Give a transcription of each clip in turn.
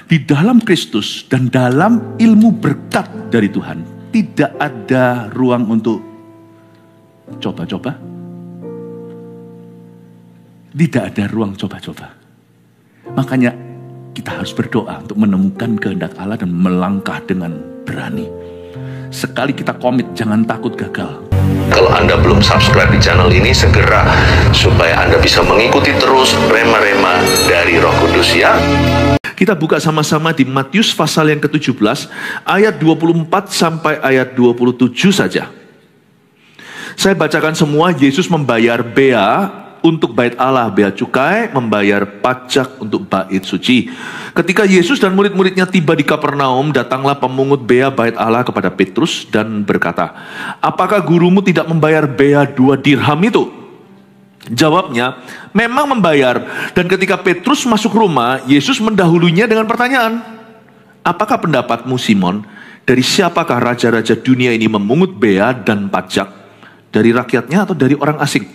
Di dalam Kristus dan dalam ilmu berkat dari Tuhan, tidak ada ruang untuk coba-coba. Tidak ada ruang coba-coba. Makanya kita harus berdoa untuk menemukan kehendak Allah dan melangkah dengan berani. Sekali kita komit, jangan takut gagal. Kalau Anda belum subscribe di channel ini, segera supaya Anda bisa mengikuti terus rema-rema dari Roh Kudus ya. Kita buka sama-sama di Matius pasal yang ke-17 ayat 24 sampai ayat 27 saja. Saya bacakan semua. Yesus membayar bea untuk bait Allah, bea cukai, membayar pajak untuk bait suci. Ketika Yesus dan murid-muridnya tiba di Kapernaum, datanglah pemungut bea bait Allah kepada Petrus dan berkata, "Apakah gurumu tidak membayar bea 2 dirham itu?" Jawabnya, "Memang membayar." Dan ketika Petrus masuk rumah, Yesus mendahulunya dengan pertanyaan, "Apakah pendapatmu, Simon? Dari siapakah raja-raja dunia ini memungut bea dan pajak? Dari rakyatnya atau dari orang asing?"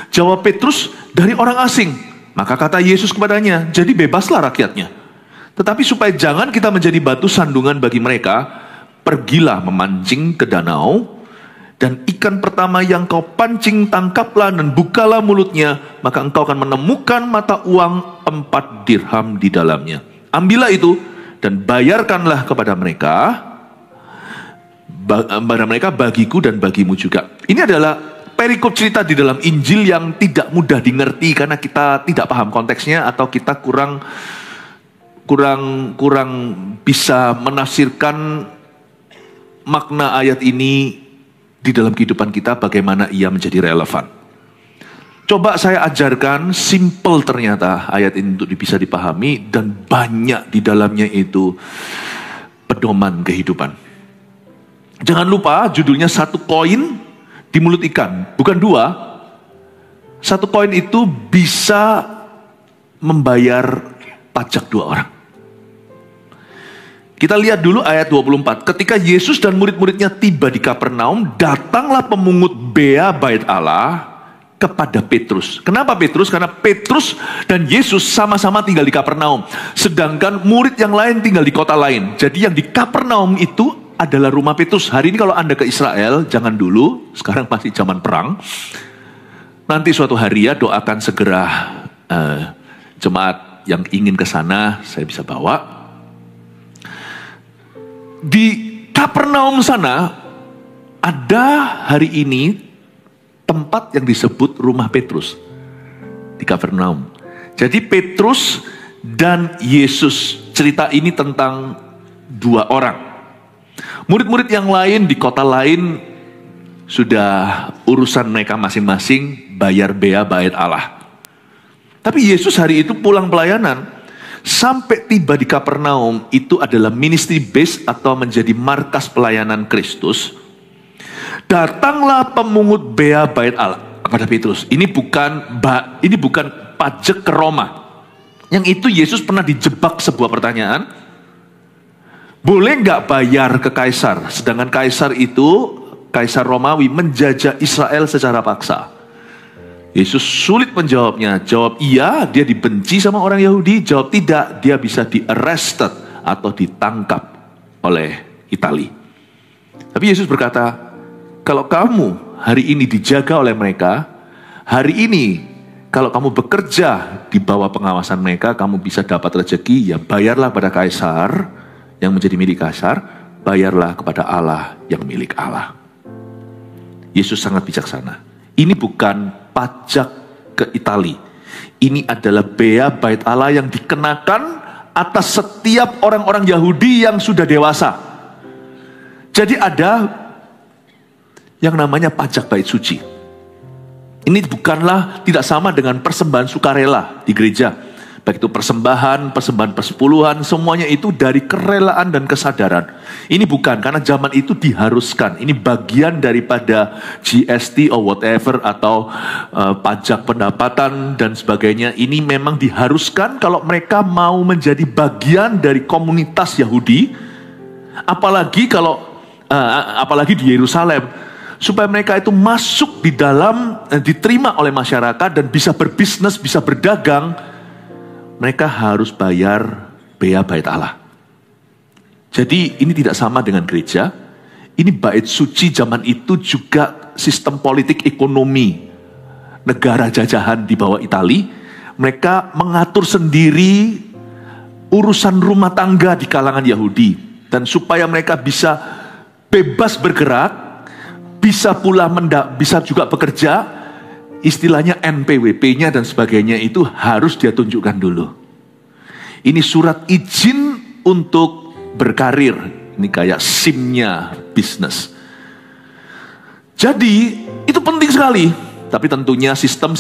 Jawab Petrus, "Dari orang asing." Maka kata Yesus kepadanya, "Jadi bebaslah rakyatnya. Tetapi supaya jangan kita menjadi batu sandungan bagi mereka, pergilah memancing ke danau, dan ikan pertama yang kau pancing tangkaplah dan bukalah mulutnya, maka engkau akan menemukan mata uang 4 dirham di dalamnya. Ambillah itu dan bayarkanlah kepada mereka bagiku dan bagimu juga." Ini adalah perikop cerita di dalam Injil yang tidak mudah dimengerti karena kita tidak paham konteksnya atau kita kurang bisa menafsirkan makna ayat ini di dalam kehidupan kita, bagaimana ia menjadi relevan. Coba saya ajarkan, simple ternyata ayat ini untuk bisa dipahami dan banyak di dalamnya itu pedoman kehidupan. Jangan lupa judulnya 1 koin di mulut ikan, bukan 2. 1 koin itu bisa membayar pajak 2 orang. Kita lihat dulu ayat 24. Ketika Yesus dan murid-muridnya tiba di Kapernaum, datanglah pemungut bea bait Allah kepada Petrus. Kenapa Petrus? Karena Petrus dan Yesus sama-sama tinggal di Kapernaum. Sedangkan murid yang lain tinggal di kota lain. Jadi yang di Kapernaum itu adalah rumah Petrus. Hari ini kalau Anda ke Israel, jangan dulu, sekarang masih zaman perang. Nanti suatu hari ya, doakan segera jemaat yang ingin ke sana, saya bisa bawa. Di Kapernaum sana, ada hari ini tempat yang disebut rumah Petrus. Di Kapernaum. Jadi Petrus dan Yesus, cerita ini tentang 2 orang. Murid-murid yang lain di kota lain sudah urusan mereka masing-masing, bayar bea bait Allah. Tapi Yesus hari itu pulang pelayanan, sampai tiba di Kapernaum, itu adalah ministry base atau menjadi markas pelayanan Kristus. Datanglah pemungut bea bait Allah kepada Petrus. Ini bukan pajak ke Roma. Yang itu Yesus pernah dijebak sebuah pertanyaan. Boleh nggak bayar ke Kaisar? Sedangkan Kaisar itu, Kaisar Romawi, menjajah Israel secara paksa. Yesus sulit menjawabnya. Jawab iya, dia dibenci sama orang Yahudi. Jawab tidak, dia bisa di-arrested atau ditangkap oleh Itali. Tapi Yesus berkata, kalau kamu hari ini dijaga oleh mereka, hari ini kalau kamu bekerja di bawah pengawasan mereka, kamu bisa dapat rezeki, ya bayarlah pada Kaisar yang menjadi milik Kaisar, bayarlah kepada Allah yang milik Allah. Yesus sangat bijaksana. Ini bukan pajak ke Itali. Ini adalah bea bait Allah yang dikenakan atas setiap orang-orang Yahudi yang sudah dewasa. Jadi ada yang namanya pajak bait suci. Ini bukanlah, tidak sama dengan persembahan sukarela di gereja. Baik itu persembahan persepuluhan, semuanya itu dari kerelaan dan kesadaran. Ini bukan, karena zaman itu diharuskan. Ini bagian daripada GST or whatever, atau pajak pendapatan dan sebagainya. Ini memang diharuskan kalau mereka mau menjadi bagian dari komunitas Yahudi. Apalagi di Yerusalem. Supaya mereka itu masuk di dalam, diterima oleh masyarakat dan bisa berbisnis, bisa berdagang. Mereka harus bayar bea bait Allah. Jadi ini tidak sama dengan gereja. Ini bait suci zaman itu juga sistem politik ekonomi negara jajahan di bawah Itali. Mereka mengatur sendiri urusan rumah tangga di kalangan Yahudi. Dan supaya mereka bisa bebas bergerak, bisa pula bisa juga bekerja, istilahnya NPWP-nya dan sebagainya itu harus dia tunjukkan dulu. Ini surat izin untuk berkarir. Ini kayak SIM-nya bisnis. Jadi itu penting sekali. Tapi tentunya sistem,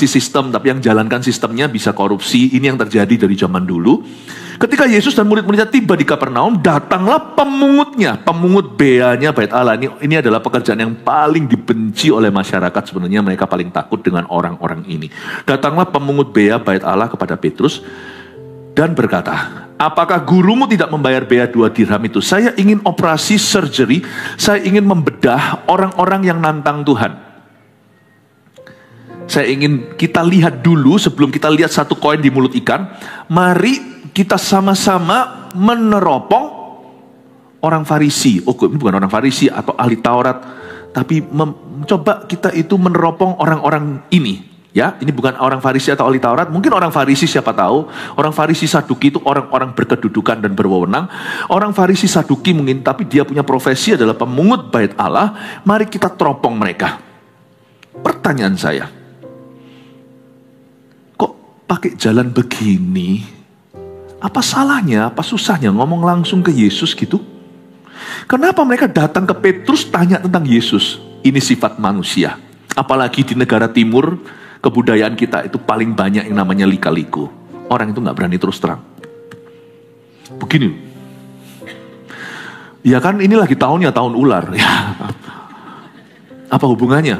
tapi yang jalankan sistemnya bisa korupsi. Ini yang terjadi dari zaman dulu. Ketika Yesus dan murid-muridnya tiba di Kapernaum, datanglah pemungutnya, pemungut beanya bait Allah. Ini adalah pekerjaan yang paling dibenci oleh masyarakat. Sebenarnya mereka paling takut dengan orang-orang ini. Datanglah pemungut bea bait Allah kepada Petrus dan berkata, apakah gurumu tidak membayar bea 2 dirham itu? Saya ingin operasi surgery, saya ingin membedah orang-orang yang nantang Tuhan. Saya ingin kita lihat dulu sebelum kita lihat satu koin di mulut ikan. Mari kita sama-sama meneropong orang Farisi. Oh, ini bukan orang Farisi atau ahli Taurat, tapi coba kita itu meneropong orang-orang ini. Ya, ini bukan orang Farisi atau ahli Taurat. Mungkin orang Farisi siapa tahu. Orang Farisi Saduki itu orang-orang berkedudukan dan berwenang. Orang Farisi Saduki mungkin, tapi dia punya profesi adalah pemungut bait Allah. Mari kita teropong mereka. Pertanyaan saya, pakai jalan begini, apa salahnya, apa susahnya ngomong langsung ke Yesus gitu? Kenapa mereka datang ke Petrus tanya tentang Yesus? Ini sifat manusia. Apalagi di negara timur, kebudayaan kita itu paling banyak yang namanya lika-liku. Orang itu gak berani terus terang. Begini, ya kan ini lagi tahunnya tahun ular. Ya. Apa hubungannya?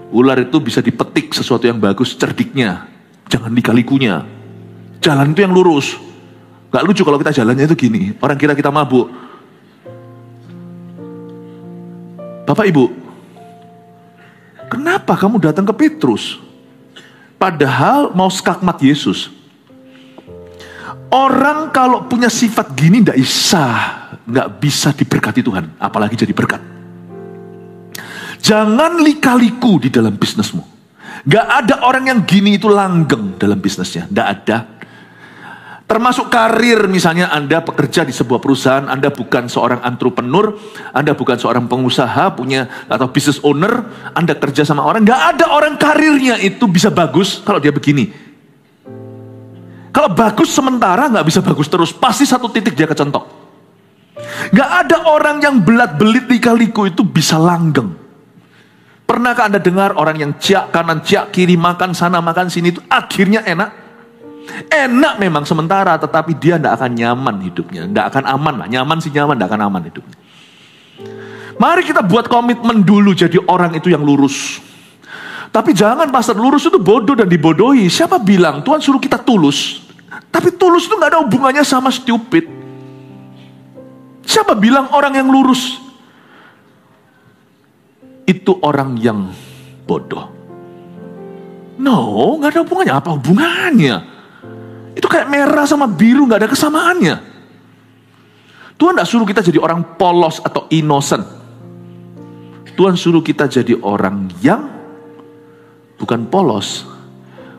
Ular itu bisa dipetik sesuatu yang bagus, cerdiknya. Jangan lika-likunya. Jalan itu yang lurus. Gak lucu kalau kita jalannya itu gini. Orang kira kita mabuk. Bapak Ibu, kenapa kamu datang ke Petrus? Padahal mau skakmat Yesus. Orang kalau punya sifat gini gak bisa diberkati Tuhan. Apalagi jadi berkat. Jangan lika-liku di dalam bisnismu. Gak ada orang yang gini itu langgeng dalam bisnisnya. Gak ada. Termasuk karir, misalnya Anda bekerja di sebuah perusahaan, Anda bukan seorang entrepreneur, Anda bukan seorang pengusaha, atau business owner, Anda kerja sama orang, gak ada orang karirnya itu bisa bagus kalau dia begini. Kalau bagus sementara gak bisa bagus terus, pasti satu titik dia kecentok. Gak ada orang yang belat-belit lika-liku itu bisa langgeng. Pernahkah Anda dengar orang yang ciak kanan, ciak kiri, makan sana, makan sini itu akhirnya enak? Enak memang sementara, tetapi dia tidak akan nyaman hidupnya. Tidak akan aman lah, nyaman sih nyaman, tidak akan aman hidupnya. Mari kita buat komitmen dulu jadi orang itu yang lurus. Tapi jangan pastor lurus itu bodoh dan dibodohi. Siapa bilang Tuhan suruh kita tulus? Tapi tulus itu gak ada hubungannya sama stupid. Siapa bilang orang yang lurus itu orang yang bodoh? No, gak ada hubungannya. Apa hubungannya? Itu kayak merah sama biru, gak ada kesamaannya. Tuhan gak suruh kita jadi orang polos atau innocent. Tuhan suruh kita jadi orang yang bukan polos.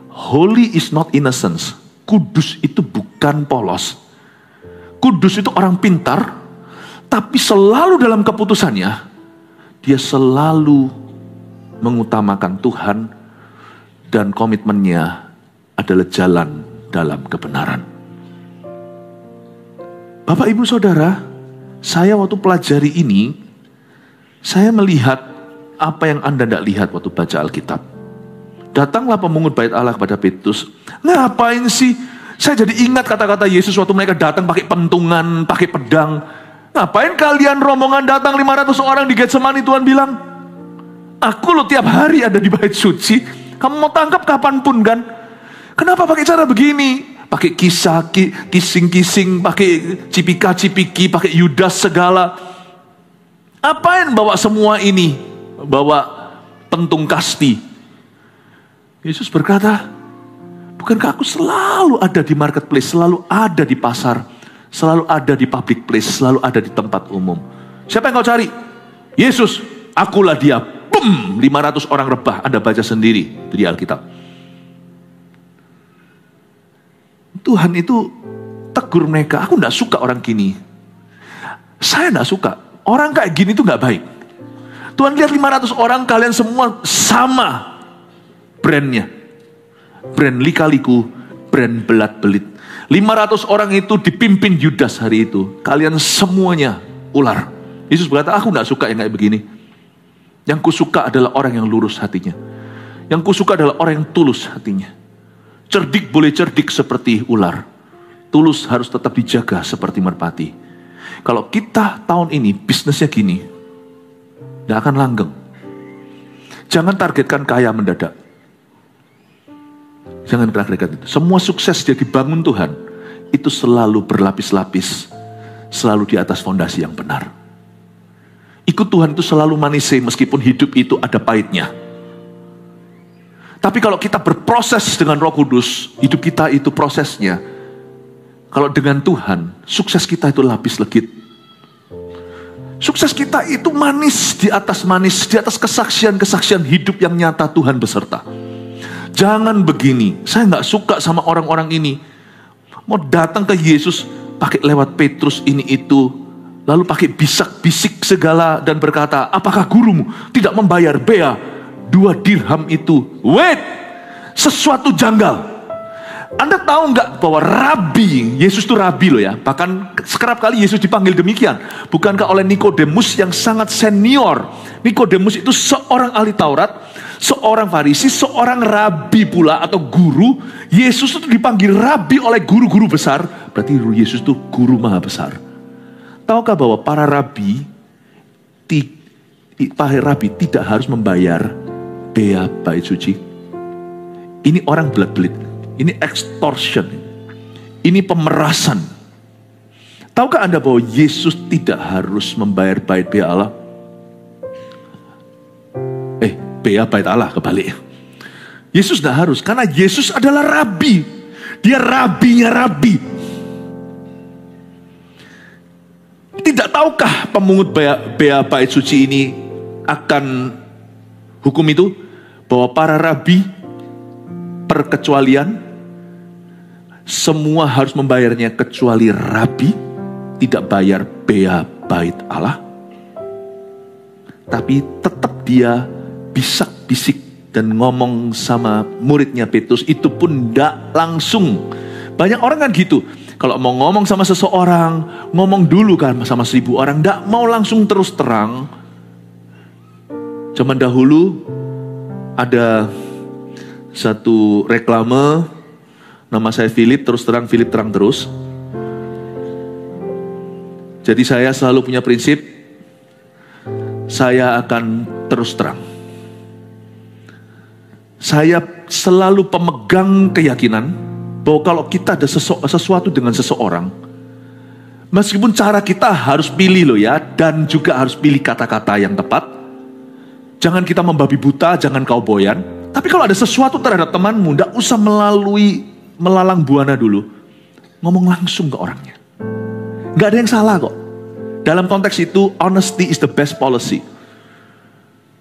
Holy is not innocence. Kudus itu bukan polos. Kudus itu orang pintar, tapi selalu dalam keputusannya dia selalu mengutamakan Tuhan dan komitmennya adalah jalan dalam kebenaran. Bapak, Ibu, Saudara, saya waktu pelajari ini, saya melihat apa yang Anda tidak lihat waktu baca Alkitab. Datanglah pemungut bait Allah kepada Petrus. Ngapain sih? Saya jadi ingat kata-kata Yesus waktu mereka datang pakai pentungan, pakai pedang. Ngapain kalian rombongan datang 500 orang di Getsemani? Tuhan bilang, aku lo tiap hari ada di bait suci. Kamu mau tangkap kapanpun kan? Kenapa pakai cara begini? Pakai kisah, kising-kising, pakai cipika-cipiki, pakai Yudas segala. Apain bawa semua ini? Bawa pentung kasti. Yesus berkata, Bukankah aku selalu ada di marketplace, selalu ada di pasar, selalu ada di public place, selalu ada di tempat umum. Siapa yang kau cari? Yesus, akulah dia. Bum, 500 orang rebah. Anda baca sendiri di Alkitab. Tuhan itu tegur mereka, aku gak suka orang gini. Saya gak suka. Orang kayak gini tuh gak baik. Tuhan lihat 500 orang, kalian semua sama brandnya. Brand lika-liku, brand belat-belit. 500 orang itu dipimpin Yudas hari itu. Kalian semuanya ular. Yesus berkata, aku gak suka yang kayak begini. Yang kusuka adalah orang yang lurus hatinya. Yang kusuka adalah orang yang tulus hatinya. Cerdik boleh cerdik seperti ular. Tulus harus tetap dijaga seperti merpati. Kalau kita tahun ini bisnisnya gini, tidak akan langgeng. Jangan targetkan kaya mendadak. Jangan targetkan itu. Semua sukses yang dibangun Tuhan, itu selalu berlapis-lapis. Selalu di atas fondasi yang benar. Ikut Tuhan itu selalu manis, meskipun hidup itu ada pahitnya. Tapi kalau kita berproses dengan Roh Kudus, hidup kita itu prosesnya. Kalau dengan Tuhan, sukses kita itu lapis legit. Sukses kita itu manis, di atas kesaksian-kesaksian hidup yang nyata Tuhan beserta. Jangan begini, saya gak suka sama orang-orang ini. Mau datang ke Yesus, pakai lewat Petrus ini itu. Lalu pakai bisik-bisik segala dan berkata, apakah gurumu tidak membayar bea 2 dirham itu? Wait, sesuatu janggal. Anda tahu nggak bahwa Rabi, Yesus itu Rabi loh ya. Bahkan sekerap kali Yesus dipanggil demikian. Bukankah oleh Nikodemus yang sangat senior. Nikodemus itu seorang ahli Taurat, seorang Farisi, seorang Rabi pula atau guru. Yesus itu dipanggil Rabi oleh guru-guru besar. Berarti Yesus itu guru maha besar. Tahukah bahwa para rabi tidak harus membayar bea bait suci? Ini orang belit-belit. Ini extortion. Ini pemerasan. Tahukah Anda bahwa Yesus tidak harus membayar bea Allah? Bea bait Allah kebalik. Yesus tidak harus, karena Yesus adalah rabi. Dia rabinya rabi. Tidak tahukah pemungut bea bait suci ini akan hukum itu? Bahwa para rabi perkecualian semua harus membayarnya kecuali rabi tidak bayar bea bait Allah. Tapi tetap dia bisik-bisik dan ngomong sama muridnya Petrus itu pun tidak langsung. Banyak orang kan gitu. Kalau mau ngomong sama seseorang, ngomong dulu kan sama 1000 orang. Tidak mau langsung terus terang. Zaman dahulu ada satu reklame. Nama saya Philip, terus terang Philip terang terus. Jadi saya selalu punya prinsip. Saya akan terus terang. Saya selalu pemegang keyakinan bahwa kalau kita ada sesuatu dengan seseorang, meskipun cara kita harus pilih loh ya, dan juga harus pilih kata-kata yang tepat. Jangan kita membabi buta, jangan kauboyan. Tapi kalau ada sesuatu terhadap temanmu, tidak usah melalui melalang buana dulu. Ngomong langsung ke orangnya. Gak ada yang salah kok. Dalam konteks itu, honesty is the best policy.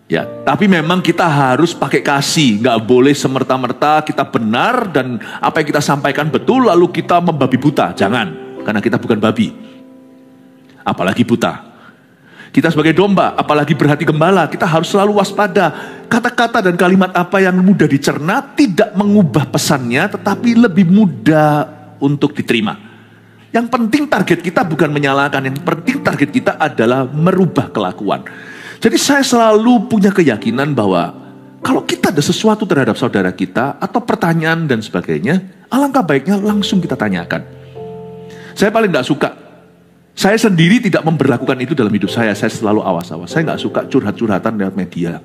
Ya, tapi memang kita harus pakai kasih, nggak boleh semerta-merta kita benar dan apa yang kita sampaikan betul lalu kita membabi buta, jangan, karena kita bukan babi, apalagi buta. Kita sebagai domba, apalagi berhati gembala, kita harus selalu waspada. Kata-kata dan kalimat apa yang mudah dicerna tidak mengubah pesannya, tetapi lebih mudah untuk diterima. Yang penting target kita bukan menyalahkan, yang penting target kita adalah merubah kelakuan. Jadi saya selalu punya keyakinan bahwa kalau kita ada sesuatu terhadap saudara kita atau pertanyaan dan sebagainya, alangkah baiknya langsung kita tanyakan. Saya paling tidak suka, saya sendiri tidak memberlakukan itu dalam hidup saya selalu awas-awas. Saya nggak suka curhat-curhatan lewat media.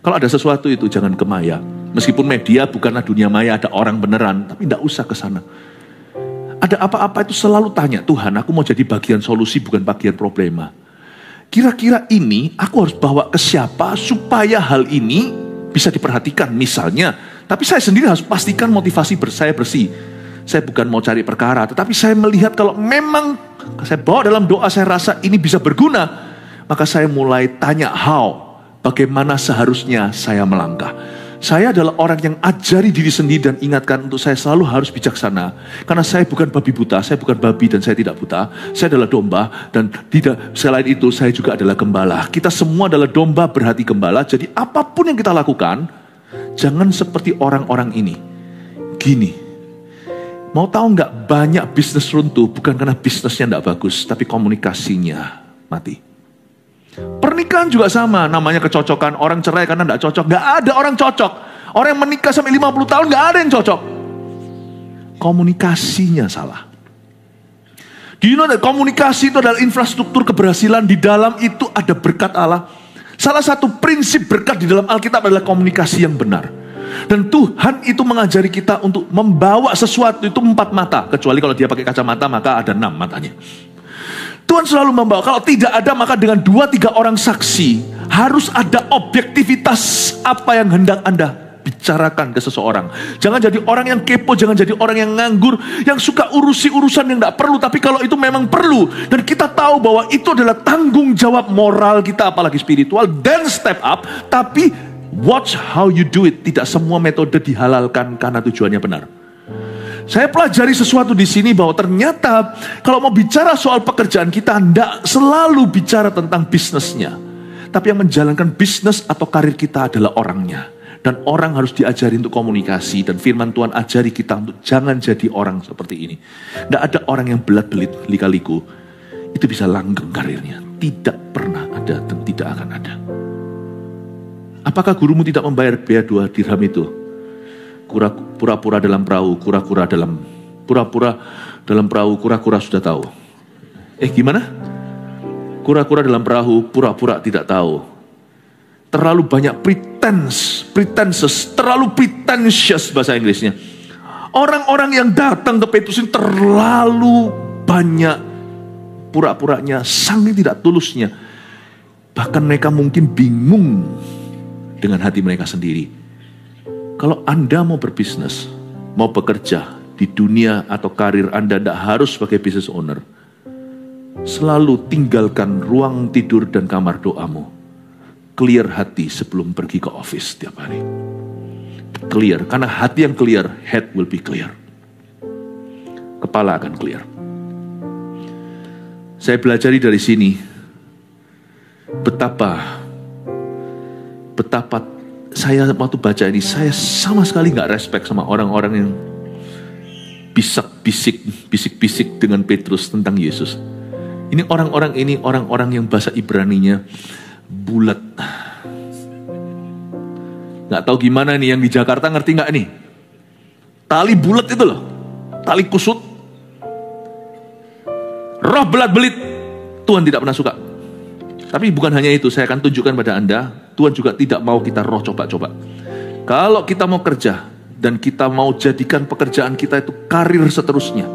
Kalau ada sesuatu itu jangan ke maya. Meskipun media bukanlah dunia maya, ada orang beneran, tapi tidak usah ke sana. Ada apa-apa itu selalu tanya, Tuhan aku mau jadi bagian solusi bukan bagian problema. Kira-kira ini aku harus bawa ke siapa supaya hal ini bisa diperhatikan misalnya. Tapi saya sendiri harus pastikan motivasi saya bersih. Saya bukan mau cari perkara, tetapi saya melihat kalau memang saya bawa dalam doa, saya rasa ini bisa berguna, maka saya mulai tanya bagaimana seharusnya saya melangkah. Saya adalah orang yang ajari diri sendiri dan ingatkan untuk saya selalu harus bijaksana. Karena saya bukan babi buta, saya bukan babi dan saya tidak buta. Saya adalah domba dan tidak selain itu saya juga adalah gembala. Kita semua adalah domba berhati gembala. Jadi apapun yang kita lakukan, jangan seperti orang-orang ini. Gini, mau tahu nggak, banyak bisnis runtuh bukan karena bisnisnya nggak bagus, tapi komunikasinya mati. Pernikahan juga sama, namanya kecocokan. Orang cerai karena nggak cocok. Nggak ada orang cocok. Orang yang menikah sampai 50 tahun nggak ada yang cocok. Komunikasinya salah. Do you know that komunikasi itu adalah infrastruktur keberhasilan. Di dalam itu ada berkat Allah. Salah satu prinsip berkat di dalam Alkitab adalah komunikasi yang benar. Dan Tuhan itu mengajari kita untuk membawa sesuatu itu 4 mata. Kecuali kalau dia pakai kacamata maka ada 6 matanya. Tuhan selalu membawa, kalau tidak ada maka dengan 2-3 orang saksi, harus ada objektivitas apa yang hendak Anda bicarakan ke seseorang. Jangan jadi orang yang kepo, jangan jadi orang yang nganggur, yang suka urusi urusan yang tidak perlu. Tapi kalau itu memang perlu, dan kita tahu bahwa itu adalah tanggung jawab moral kita, apalagi spiritual, then step up. Tapi watch how you do it. Tidak semua metode dihalalkan karena tujuannya benar. Saya pelajari sesuatu di sini bahwa ternyata kalau mau bicara soal pekerjaan kita, tidak selalu bicara tentang bisnisnya. Tapi yang menjalankan bisnis atau karir kita adalah orangnya. Dan orang harus diajari untuk komunikasi. Dan firman Tuhan ajari kita untuk jangan jadi orang seperti ini. Tidak ada orang yang belat-belit, lika-liku. Itu bisa langgeng karirnya. Tidak pernah ada dan tidak akan ada. Apakah gurumu tidak membayar biaya 2 dirham itu? Pura-pura dalam perahu, kura-kura dalam perahu, kura-kura sudah tahu. Gimana? Kura-kura dalam perahu, pura-pura tidak tahu. Terlalu banyak pretenses, terlalu pretentious bahasa Inggrisnya. Orang-orang yang datang ke Petrus ini terlalu banyak pura-puranya, saking tidak tulusnya. Bahkan mereka mungkin bingung dengan hati mereka sendiri. Kalau Anda mau berbisnis, mau bekerja di dunia atau karir Anda, tidak harus sebagai business owner. Selalu tinggalkan ruang tidur dan kamar doamu. Clear hati sebelum pergi ke office setiap hari. Clear, karena hati yang clear, head will be clear. Kepala akan clear. Saya pelajari dari sini, betapa saya waktu baca ini, saya sama sekali nggak respect sama orang-orang yang bisik-bisik dengan Petrus tentang Yesus. Ini orang-orang yang bahasa Ibraninya bulat. Nggak tahu gimana nih, yang di Jakarta ngerti nggak nih? Tali bulat itu loh, tali kusut. Roh belat-belit, Tuhan tidak pernah suka. Tapi bukan hanya itu, saya akan tunjukkan pada Anda, Tuhan juga tidak mau kita roh coba-coba. Kalau kita mau kerja, dan kita mau jadikan pekerjaan kita itu karir seterusnya.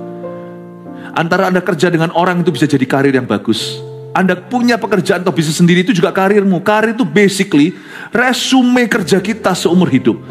Antara Anda kerja dengan orang itu bisa jadi karir yang bagus. Anda punya pekerjaan atau bisnis sendiri itu juga karirmu. Karir itu basically resume kerja kita seumur hidup.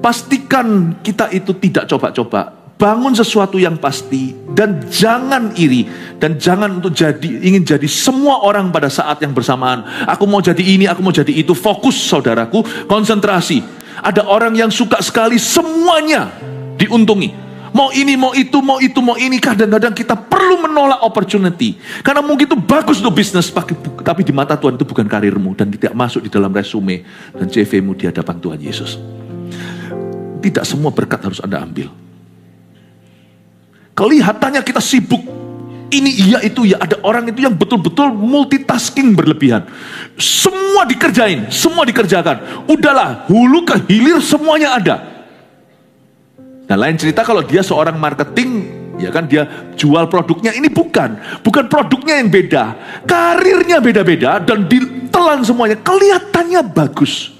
Pastikan kita itu tidak coba-coba. Bangun sesuatu yang pasti dan jangan iri dan jangan untuk ingin jadi semua orang pada saat yang bersamaan. Aku mau jadi ini, aku mau jadi itu. Fokus saudaraku, konsentrasi. Ada orang yang suka sekali semuanya diuntungi. Mau ini, mau itu, mau itu, mau ini. Kadang-kadang kita perlu menolak opportunity. Karena mungkin itu bagus untuk bisnis, tapi di mata Tuhan itu bukan karirmu dan tidak masuk di dalam resume dan CV-mu di hadapan Tuhan Yesus. Tidak semua berkat harus Anda ambil. Kelihatannya kita sibuk. Ini iya itu ya. Ada orang itu yang betul-betul multitasking berlebihan. Semua dikerjain, semua dikerjakan. Udahlah, hulu ke hilir semuanya ada. Nah, lain cerita kalau dia seorang marketing, ya kan, dia jual produknya. Ini bukan produknya yang beda. Karirnya beda-beda dan ditelan semuanya. Kelihatannya bagus.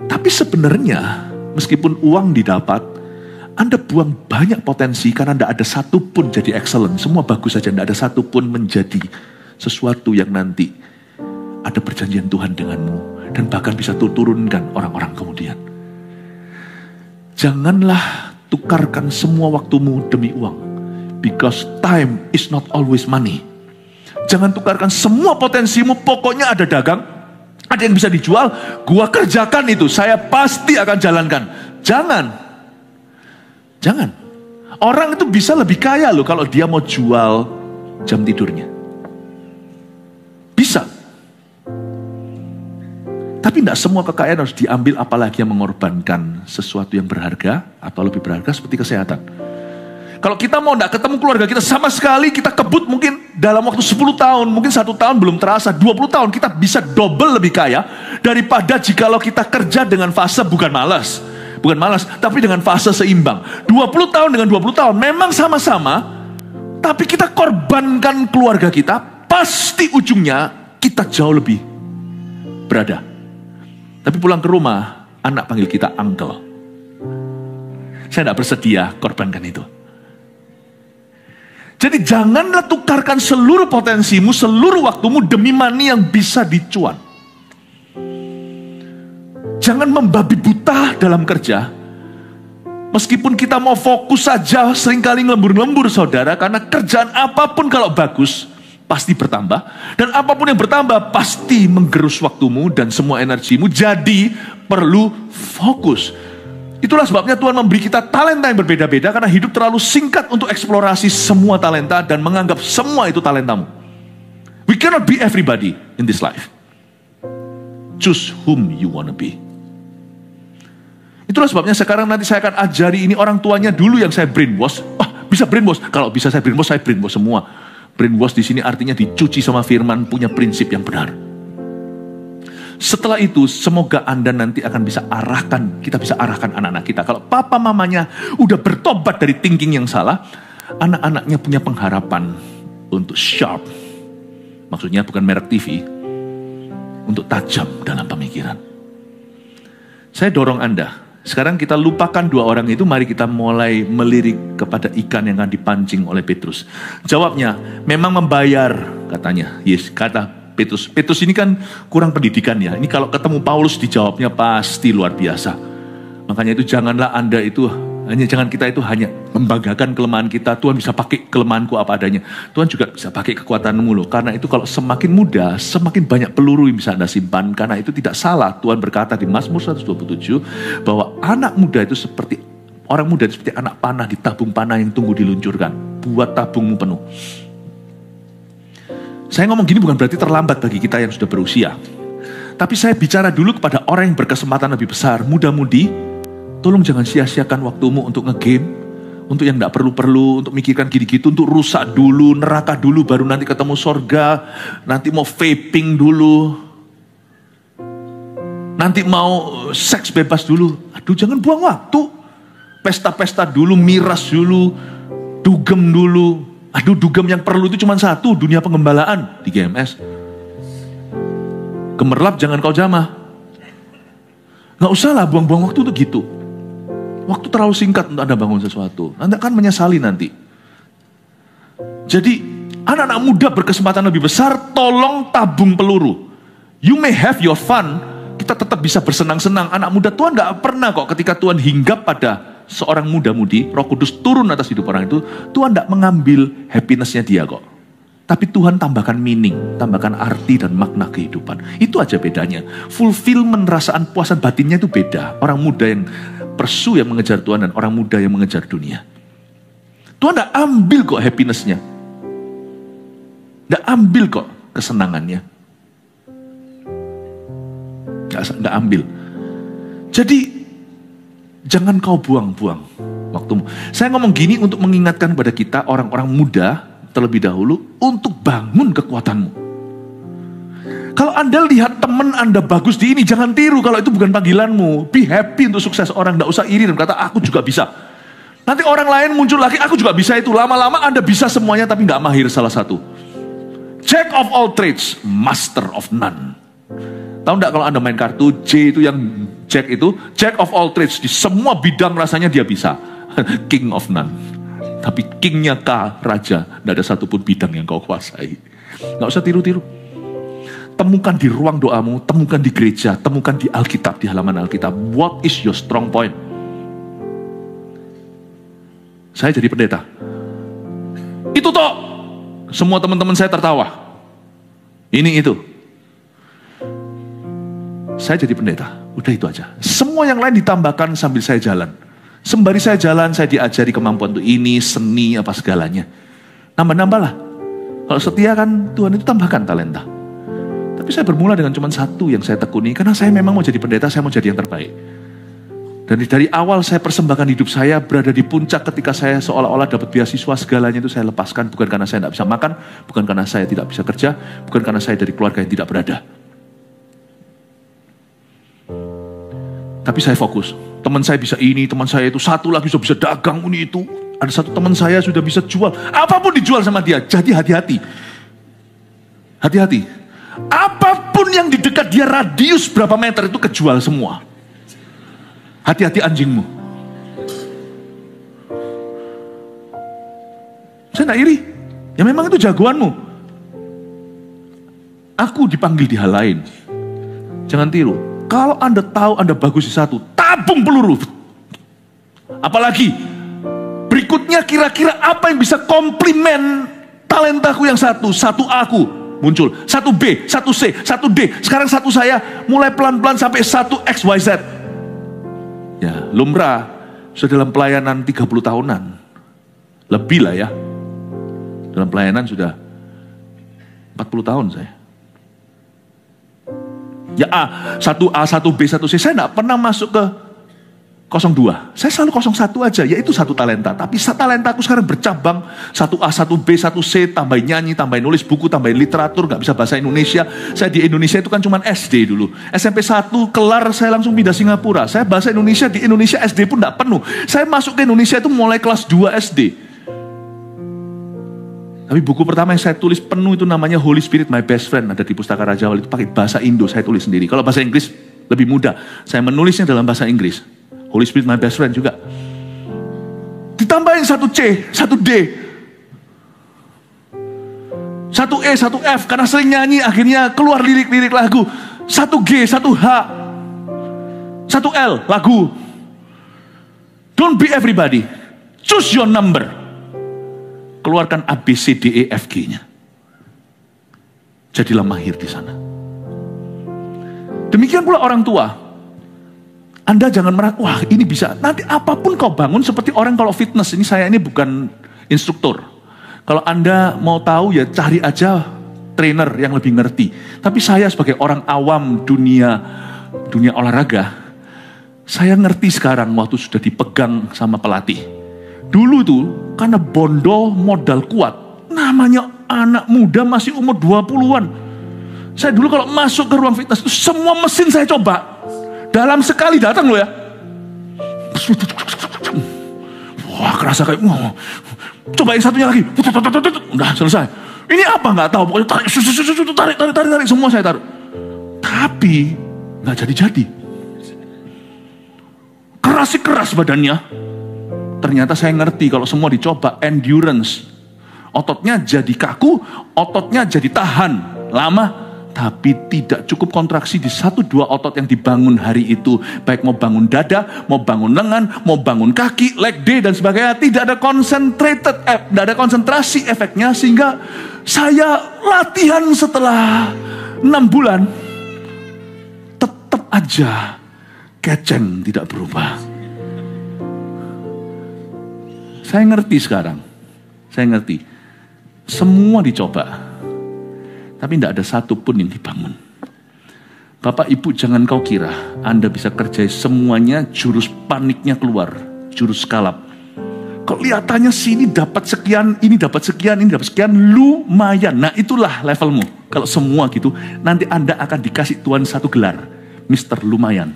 Tapi sebenarnya meskipun uang didapat, Anda buang banyak potensi karena tidak ada satu pun jadi excellent. Semua bagus saja, tidak ada satu pun menjadi sesuatu yang nanti ada perjanjian Tuhan denganmu. Dan bahkan bisa turunkan orang-orang kemudian. Janganlah tukarkan semua waktumu demi uang. Because time is not always money. Jangan tukarkan semua potensimu, pokoknya ada dagang, ada yang bisa dijual, gua kerjakan itu, saya pasti akan jalankan. Jangan. Orang itu bisa lebih kaya loh kalau dia mau jual jam tidurnya. Bisa. Tapi tidak semua kekayaan harus diambil, apalagi yang mengorbankan sesuatu yang berharga atau lebih berharga seperti kesehatan. Kalau kita mau tidak ketemu keluarga kita sama sekali, kita kebut mungkin dalam waktu 10 tahun, mungkin 1 tahun belum terasa, 20 tahun kita bisa double lebih kaya daripada jikalau kita kerja dengan fase bukan malas, tapi dengan fase seimbang. 20 tahun dengan 20 tahun memang sama-sama, tapi kita korbankan keluarga kita, pasti ujungnya kita jauh lebih berada. Tapi pulang ke rumah, anak panggil kita uncle. Saya tidak bersedia korbankan itu. Jadi janganlah tukarkan seluruh potensimu, seluruh waktumu demi money yang bisa dicuan. Jangan membabi buta dalam kerja. Meskipun kita mau fokus saja, seringkali ngelembur-lembur saudara, karena kerjaan apapun kalau bagus, pasti bertambah. Dan apapun yang bertambah, pasti menggerus waktumu dan semua energimu. Jadi perlu fokus. Itulah sebabnya Tuhan memberi kita talenta yang berbeda-beda, karena hidup terlalu singkat untuk eksplorasi semua talenta dan menganggap semua itu talentamu. We cannot be everybody in this life. Choose whom you wanna be. Itulah sebabnya sekarang nanti saya akan ajari ini orang tuanya dulu yang saya brainwash. Bisa brainwash? Kalau bisa saya brainwash semua. Brainwash di sini artinya dicuci sama firman, punya prinsip yang benar. Setelah itu, semoga Anda nanti akan bisa kita bisa arahkan anak-anak kita. Kalau papa mamanya udah bertobat dari thinking yang salah, anak-anaknya punya pengharapan untuk sharp. Maksudnya bukan merek TV, untuk tajam dalam pemikiran. Saya dorong Anda, sekarang kita lupakan 2 orang itu, mari kita mulai melirik kepada ikan yang akan dipancing oleh Petrus. Jawabnya, memang membayar, katanya. Yes, kata Petrus ini kan kurang pendidikan ya. Ini kalau ketemu Paulus dijawabnya pasti luar biasa. Makanya itu jangan kita itu hanya membanggakan kelemahan kita. Tuhan bisa pakai kelemahanku apa adanya. Tuhan juga bisa pakai kekuatanmu loh. Karena itu kalau semakin muda, semakin banyak peluru yang bisa Anda simpan. Karena itu tidak salah. Tuhan berkata di Mazmur 127 bahwa anak muda itu seperti anak panah di tabung panah yang tunggu diluncurkan. Buat tabungmu penuh. Saya ngomong gini bukan berarti terlambat bagi kita yang sudah berusia. Tapi saya bicara dulu kepada orang yang berkesempatan lebih besar. Muda-mudi, tolong jangan sia-siakan waktumu untuk ngegame, untuk yang gak perlu-perlu, untuk mikirkan gini-gitu, untuk rusak dulu, neraka dulu, baru nanti ketemu sorga, nanti mau vaping dulu, nanti mau seks bebas dulu. Aduh, jangan buang waktu. Pesta-pesta dulu, miras dulu, dugem dulu. Aduh, dugem yang perlu itu cuma satu, dunia pengembalaan di GMS. Gemerlap jangan kau jamah. Gak usah lah buang-buang waktu untuk gitu. Waktu terlalu singkat untuk Anda bangun sesuatu. Anda akan menyesali nanti. Jadi, anak-anak muda berkesempatan lebih besar, tolong tabung peluru. You may have your fun, kita tetap bisa bersenang-senang. Anak muda, Tuhan gak pernah kok ketika Tuhan hinggap pada seorang muda-mudi, Roh Kudus turun atas hidup orang itu, Tuhan tidak mengambil happiness-nya dia kok. Tapi Tuhan tambahkan meaning, tambahkan arti dan makna kehidupan. Itu aja bedanya. Fulfillment, rasaan puasan batinnya itu beda. Orang muda yang pursue yang mengejar Tuhan dan orang muda yang mengejar dunia. Tuhan tidak ambil kok happiness-nya. Tidak ambil kok kesenangannya. Tidak ambil. Jadi, jangan kau buang-buang waktumu. Saya ngomong gini untuk mengingatkan kepada kita orang-orang muda terlebih dahulu untuk bangun kekuatanmu. Kalau Anda lihat teman Anda bagus di ini, jangan tiru kalau itu bukan panggilanmu. Be happy untuk sukses orang, tidak usah iri dan kata aku juga bisa. Nanti orang lain muncul lagi, aku juga bisa itu. Lama-lama Anda bisa semuanya tapi nggak mahir salah satu. Jack of all trades, master of none. Tahu enggak kalau Anda main kartu, J itu yang Jack of all trades. Di semua bidang rasanya dia bisa. King of none. Tapi kingnya raja. Tidak ada satupun bidang yang kau kuasai. Nggak usah tiru-tiru. Temukan di ruang doamu, temukan di gereja, temukan di Alkitab, di halaman Alkitab. What is your strong point? Saya jadi pendeta. Itu toh. Semua teman-teman saya tertawa. Ini itu. Saya jadi pendeta. Udah itu aja. Semua yang lain ditambahkan sambil saya jalan. Sembari saya jalan, saya diajari kemampuan untuk ini, seni, apa segalanya. Nambah-nambah lah. Kalau setia kan Tuhan itu tambahkan talenta. Tapi saya bermula dengan cuma satu yang saya tekuni. Karena saya memang mau jadi pendeta, saya mau jadi yang terbaik. Dan dari awal saya persembahkan hidup saya berada di puncak ketika saya seolah-olah dapat beasiswa segalanya itu saya lepaskan. Bukan karena saya tidak bisa makan, bukan karena saya tidak bisa kerja, bukan karena saya dari keluarga yang tidak berada. Tapi saya fokus. Teman saya bisa ini, teman saya itu satu lagi sudah bisa dagang ini itu. Ada satu teman saya sudah bisa jual. Apapun dijual sama dia. Jadi hati-hati. Hati-hati. Apapun yang di dekat dia radius berapa meter itu kejual semua. Hati-hati anjingmu. Saya tidak iri. Ya memang itu jagoanmu. Aku dipanggil di hal lain. Jangan tiru. Kalau Anda tahu Anda bagus di satu, tabung peluru. Apalagi berikutnya kira-kira apa yang bisa komplimen talentaku yang satu. Satu aku muncul. Satu B, satu C, satu D. Sekarang satu saya mulai pelan-pelan sampai satu XYZ. Ya, lumrah sudah dalam pelayanan 30 tahunan. Lebih lah ya. Dalam pelayanan sudah 40 tahun saya. Ya satu A, satu B, satu C. Saya tidak pernah masuk ke 02. Saya selalu 01 aja, yaitu satu talenta. Tapi talentaku sekarang bercabang. Satu A, satu B, satu C, tambahin nyanyi, tambahin nulis buku, tambahin literatur, gak bisa bahasa Indonesia. Saya di Indonesia itu kan cuma SD dulu. SMP 1 kelar, saya langsung pindah Singapura. Saya bahasa Indonesia, di Indonesia SD pun gak penuh. Saya masuk ke Indonesia itu mulai kelas 2 SD. Tapi buku pertama yang saya tulis penuh itu namanya Holy Spirit My Best Friend. Ada di Pustaka Raja Wali, itu pakai bahasa Indo, saya tulis sendiri. Kalau bahasa Inggris lebih mudah. Saya menulisnya dalam bahasa Inggris. Holy Spirit My Best Friend juga. Ditambahin satu C, satu D, satu E, satu F. Karena sering nyanyi akhirnya keluar lirik-lirik lagu. Satu G, satu H, satu L, lagu. Don't be everybody. Choose your number. Keluarkan A, B, C, D, E, F, G-nya. Jadilah mahir di sana. Demikian pula orang tua. Anda jangan merasa, wah ini bisa. Nanti apapun kau bangun seperti orang kalau fitness. Saya ini bukan instruktur. Kalau Anda mau tahu ya cari aja trainer yang lebih ngerti. Tapi saya sebagai orang awam dunia olahraga, saya ngerti sekarang waktu sudah dipegang sama pelatih. Dulu tuh karena bondo modal kuat. Namanya anak muda masih umur 20-an. Saya dulu kalau masuk ke ruang fitness itu semua mesin saya coba. Dalam sekali datang loh ya. Wah kerasa kayak, coba yang satunya lagi. Udah selesai. Ini apa nggak tahu. Pokoknya tarik. Semua saya taruh. Tapi nggak jadi-jadi. Keras badannya. Ternyata saya ngerti kalau semua dicoba. Endurance. Ototnya jadi kaku. Ototnya jadi tahan. Lama. Tapi tidak cukup kontraksi di 1-2 otot yang dibangun hari itu. Baik mau bangun dada, mau bangun lengan, mau bangun kaki, leg day dan sebagainya. Tidak ada tidak ada konsentrasi efeknya. Sehingga saya latihan setelah 6 bulan. Tetap aja keceng tidak berubah. Saya ngerti sekarang. Saya ngerti. Semua dicoba. Tapi tidak ada satu pun yang dibangun. Bapak Ibu jangan kau kira Anda bisa kerjai semuanya jurus paniknya keluar. Jurus kalap. Kelihatannya sini dapat sekian, ini dapat sekian, ini dapat sekian. Lumayan. Nah itulah levelmu. Kalau semua gitu nanti Anda akan dikasih Tuhan satu gelar. Mr. Lumayan.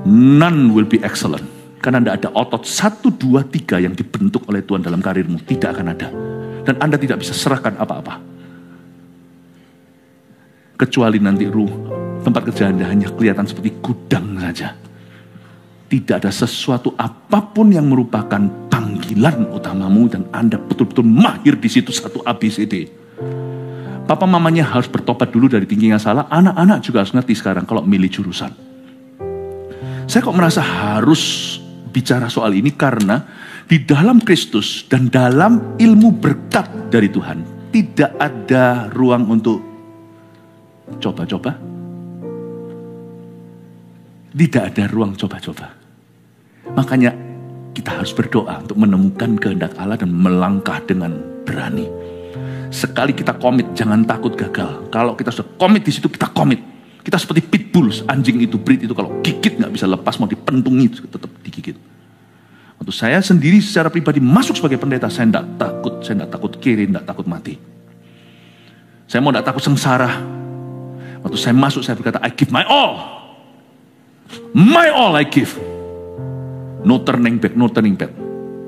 None will be excellent. Karena tidak ada otot 1, 2, 3 yang dibentuk oleh Tuhan dalam karirmu. Tidak akan ada. Dan Anda tidak bisa serahkan apa-apa. Kecuali nanti tempat kerja Anda hanya kelihatan seperti gudang saja. Tidak ada sesuatu apapun yang merupakan panggilan utamamu dan Anda betul-betul mahir di situ satu ABCD. Papa mamanya harus bertobat dulu dari thinking yang salah. Anak-anak juga harus ngerti sekarang kalau milih jurusan. Saya kok merasa harus bicara soal ini karena Di dalam Kristus dan dalam ilmu berkat dari Tuhan, tidak ada ruang untuk coba-coba. Tidak ada ruang coba-coba. Makanya kita harus berdoa untuk menemukan kehendak Allah dan melangkah dengan berani. Sekali kita komit, jangan takut gagal. Kalau kita sudah komit di situ, kita komit. Kita seperti pitbull, anjing itu, breed itu kalau gigit nggak bisa lepas, mau dipentungi tetap digigit. Waktu saya sendiri secara pribadi masuk sebagai pendeta, saya tidak takut kiri, tidak takut mati. Saya mau tidak takut sengsara. Waktu saya masuk, saya berkata, I give my all. My all I give. No turning back, no turning back.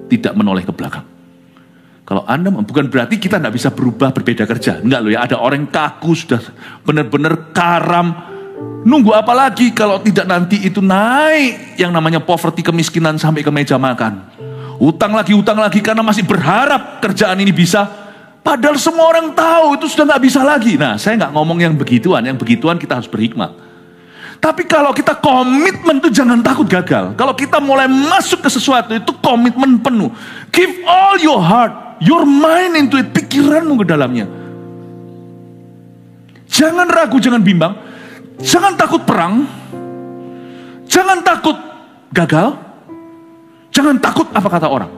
Tidak menoleh ke belakang. Kalau Anda, bukan berarti kita tidak bisa berubah, berbeda kerja. Enggak loh ya, ada orang kaku, sudah benar-benar karam. Nunggu apa lagi kalau tidak nanti itu naik yang namanya poverty, kemiskinan sampai ke meja makan. Utang lagi karena masih berharap kerjaan ini bisa. Padahal semua orang tahu itu sudah nggak bisa lagi. Nah, saya nggak ngomong yang begituan kita harus berhikmat. Tapi kalau kita komitmen itu jangan takut gagal. Kalau kita mulai masuk ke sesuatu itu komitmen penuh. Give all your heart, your mind into it, pikiranmu ke dalamnya. Jangan ragu, jangan bimbang. Jangan takut perang. Jangan takut gagal. Jangan takut apa kata orang.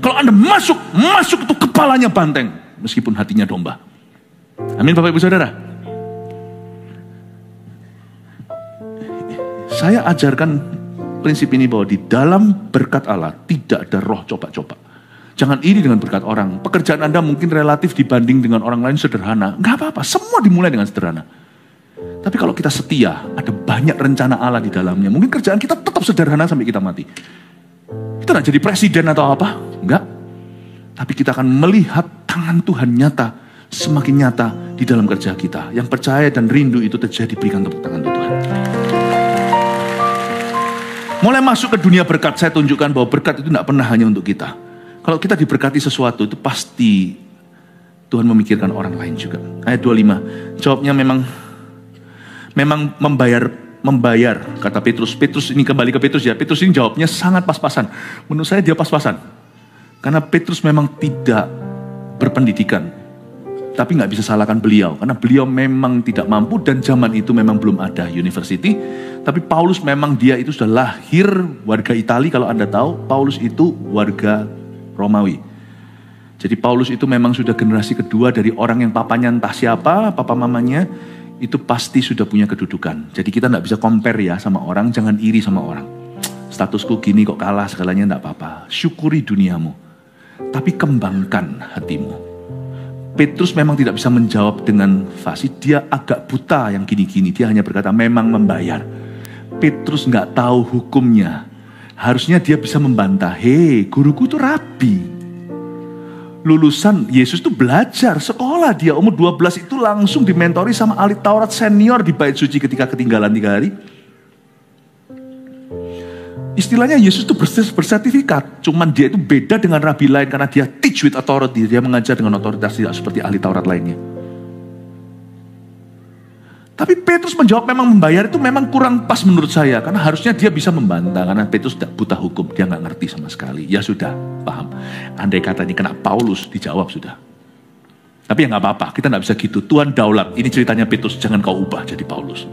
Kalau Anda masuk itu kepalanya banteng. Meskipun hatinya domba. Amin Bapak Ibu Saudara. Saya ajarkan prinsip ini bahwa di dalam berkat Allah tidak ada roh coba-coba. Jangan iri dengan berkat orang. Pekerjaan Anda mungkin relatif dibanding dengan orang lain sederhana. Nggak apa-apa, semua dimulai dengan sederhana. Tapi kalau kita setia, ada banyak rencana Allah di dalamnya. Mungkin kerjaan kita tetap sederhana sampai kita mati. Kita nggak jadi presiden atau apa, enggak. Tapi kita akan melihat tangan Tuhan nyata, semakin nyata di dalam kerja kita. Yang percaya dan rindu itu terjadi, berikan tepuk tangan untuk Tuhan. Mulai masuk ke dunia berkat, saya tunjukkan bahwa berkat itu tidak pernah hanya untuk kita. Kalau kita diberkati sesuatu, itu pasti Tuhan memikirkan orang lain juga. Ayat 25, jawabnya memang membayar, kata Petrus. Petrus ini kembali ke Petrus ya. Petrus ini jawabnya sangat pas-pasan. Menurut saya dia pas-pasan. Karena Petrus memang tidak berpendidikan. Tapi nggak bisa salahkan beliau. Karena beliau memang tidak mampu dan zaman itu memang belum ada university. Tapi Paulus memang dia itu sudah lahir warga Italia. Kalau Anda tahu, Paulus itu warga Romawi. Jadi Paulus itu memang sudah generasi kedua dari orang yang papanya entah siapa, papa mamanya. Itu pasti sudah punya kedudukan. Jadi kita tidak bisa compare ya sama orang, jangan iri sama orang. Statusku gini kok kalah segalanya, tidak apa-apa. Syukuri duniamu, tapi kembangkan hatimu. Petrus memang tidak bisa menjawab dengan fasih, dia agak buta yang gini-gini, dia hanya berkata memang membayar. Petrus nggak tahu hukumnya, harusnya dia bisa membantah, hei guruku itu rabi. Lulusan Yesus itu belajar, sekolah dia umur 12 itu langsung dimentori sama ahli Taurat senior di bait suci ketika ketinggalan 3 hari. Istilahnya Yesus itu bersertifikat, cuman dia itu beda dengan rabi lain karena dia teach with authority, dia mengajar dengan otoritas tidak seperti ahli Taurat lainnya. Tapi Petrus menjawab memang membayar itu memang kurang pas menurut saya. Karena harusnya dia bisa membantah. Karena Petrus tidak buta hukum. Dia nggak ngerti sama sekali. Ya sudah, paham. Andai katanya kena Paulus, dijawab sudah. Tapi ya nggak apa-apa, kita nggak bisa gitu. Tuhan daulat, ini ceritanya Petrus, jangan kau ubah jadi Paulus.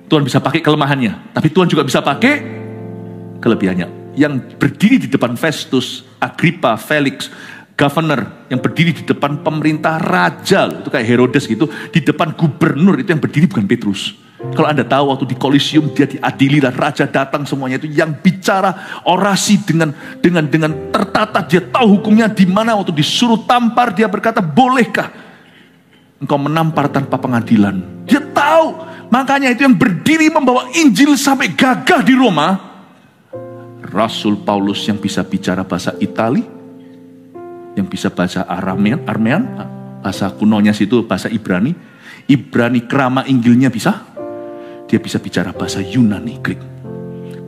Tuhan bisa pakai kelemahannya. Tapi Tuhan juga bisa pakai kelebihannya. Yang berdiri di depan Festus, Agrippa, Felix, governor yang berdiri di depan pemerintah raja, itu kayak Herodes gitu, di depan gubernur itu yang berdiri bukan Petrus. Kalau Anda tahu waktu di Kolosium dia diadili dan raja datang semuanya itu yang bicara orasi dengan tertata, dia tahu hukumnya di mana. Waktu disuruh tampar dia berkata, bolehkah engkau menampar tanpa pengadilan? Dia tahu, makanya itu yang berdiri membawa Injil sampai gagah di Roma. Rasul Paulus yang bisa bicara bahasa Itali, yang bisa bahasa Armean, bahasa kunonya situ bahasa Ibrani kerama Injilnya bisa, dia bisa bicara bahasa Yunani, Greek.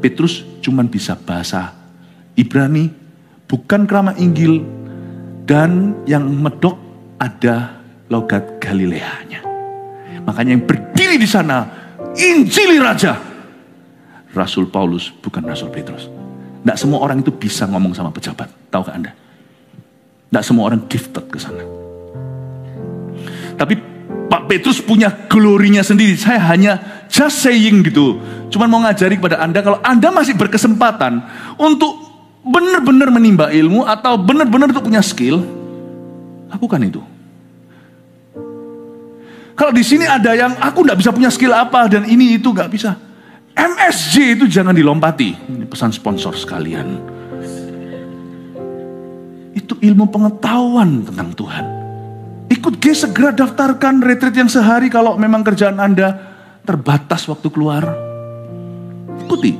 Petrus cuman bisa bahasa Ibrani, bukan kerama Injil, dan yang medok ada logat Galileanya. Makanya yang berdiri di sana, Injili Raja, Rasul Paulus bukan Rasul Petrus. Tidak semua orang itu bisa ngomong sama pejabat. Tahukah Anda? Tidak semua orang gifted ke sana. Tapi Pak Petrus punya glorinya sendiri. Saya hanya just saying gitu. Cuman mau ngajari kepada Anda, kalau Anda masih berkesempatan untuk benar-benar menimba ilmu atau benar-benar untuk punya skill, lakukan itu. Kalau di sini ada yang aku nggak bisa punya skill apa dan ini itu nggak bisa, MSJ itu jangan dilompati. Ini pesan sponsor sekalian. Itu ilmu pengetahuan tentang Tuhan. Ikut segera daftarkan retreat yang sehari kalau memang kerjaan Anda terbatas waktu keluar. Ikuti.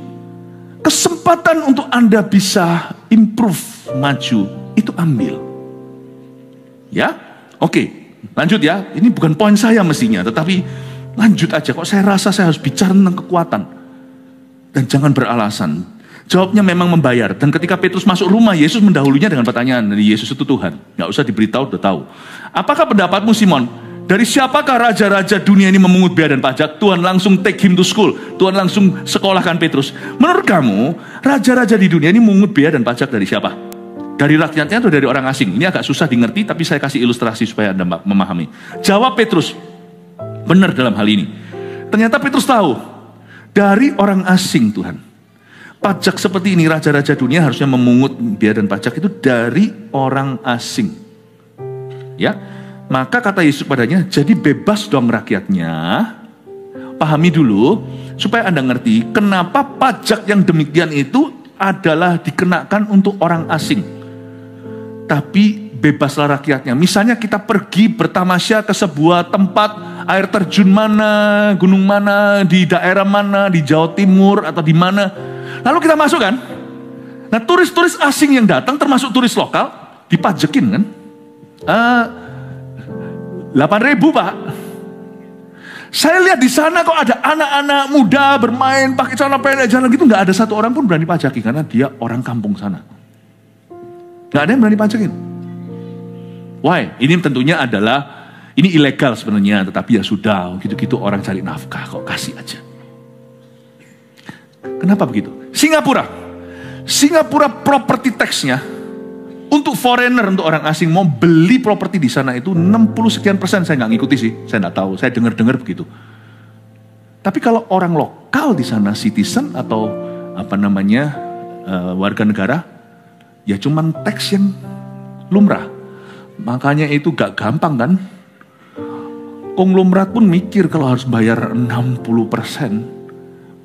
Kesempatan untuk Anda bisa improve, maju, itu ambil. Ya, oke. Lanjut ya, ini bukan poin saya mestinya, tetapi lanjut aja. Kok saya rasa saya harus bicara tentang kekuatan. Dan jangan beralasan. Jawabnya memang membayar. Dan ketika Petrus masuk rumah, Yesus mendahulunya dengan pertanyaan. Yesus itu Tuhan, gak usah diberitahu, udah tahu. Apakah pendapatmu Simon? Dari siapakah raja-raja dunia ini memungut bea dan pajak? Tuhan langsung take him to school. Tuhan langsung sekolahkan Petrus. Menurut kamu, raja-raja di dunia ini memungut bea dan pajak dari siapa? Dari rakyatnya atau dari orang asing? Ini agak susah dimengerti, tapi saya kasih ilustrasi supaya Anda memahami. Jawab Petrus, benar dalam hal ini. Ternyata Petrus tahu, dari orang asing Tuhan. Pajak seperti ini, raja-raja dunia harusnya memungut bea dan pajak itu dari orang asing. Ya, maka kata Yesus padanya, jadi bebas dong rakyatnya. Pahami dulu, supaya Anda ngerti, kenapa pajak yang demikian itu adalah dikenakan untuk orang asing. Tapi bebaslah rakyatnya. Misalnya kita pergi bertamasya ke sebuah tempat air terjun mana, gunung mana, di daerah mana, di Jawa Timur atau di mana. Lalu kita masuk kan. Nah turis-turis asing yang datang termasuk turis lokal dipajekin kan. 8.000 Pak. Saya lihat di sana kok ada anak-anak muda bermain pakai celana pendek jalan gitu, nggak ada satu orang pun berani pajaki karena dia orang kampung sana. Nggak ada yang berani pajakin. Why? Ini tentunya adalah, ini ilegal sebenarnya, tetapi ya sudah, gitu-gitu orang cari nafkah, kok kasih aja. Kenapa begitu? Singapura property tax-nya untuk foreigner, untuk orang asing mau beli properti di sana itu 60% saya nggak ngikuti sih, saya nggak tahu, saya dengar begitu. Tapi kalau orang lokal di sana, citizen atau warga negara, ya cuman teks yang lumrah. Makanya itu gak gampang kan. Konglomerat pun mikir kalau harus bayar 60%.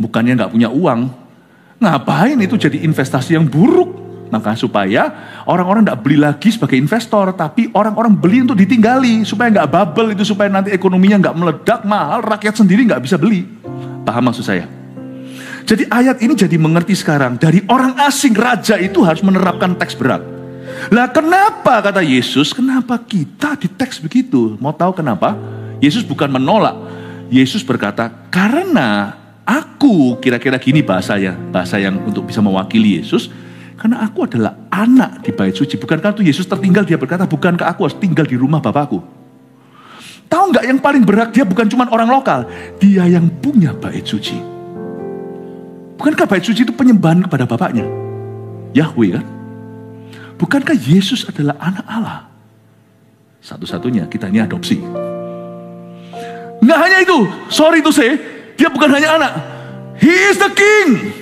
Bukannya gak punya uang. Ngapain itu jadi investasi yang buruk. Maka supaya orang-orang gak beli lagi sebagai investor. Tapi orang-orang beli untuk ditinggali. Supaya gak bubble itu. Supaya nanti ekonominya gak meledak mahal. Rakyat sendiri gak bisa beli. Paham maksud saya? Jadi ayat ini jadi mengerti sekarang. Dari orang asing, raja itu harus menerapkan teks berat. Lah kenapa kata Yesus? Kenapa kita di teks begitu? Mau tahu kenapa? Yesus bukan menolak. Yesus berkata, karena aku, kira-kira gini bahasanya. Bahasa yang untuk bisa mewakili Yesus. Karena aku adalah anak di bait suci. Bukankah itu Yesus tertinggal, dia berkata, bukankah aku harus tinggal di rumah Bapakku? Tahu nggak yang paling berhak dia bukan cuma orang lokal. Dia yang punya bait suci. Bukankah bait suci itu penyembahan kepada Bapaknya? Yahweh kan? Bukankah Yesus adalah anak Allah? Satu-satunya kita ini adopsi. Nggak hanya itu, sorry to say, dia bukan hanya anak. He is the king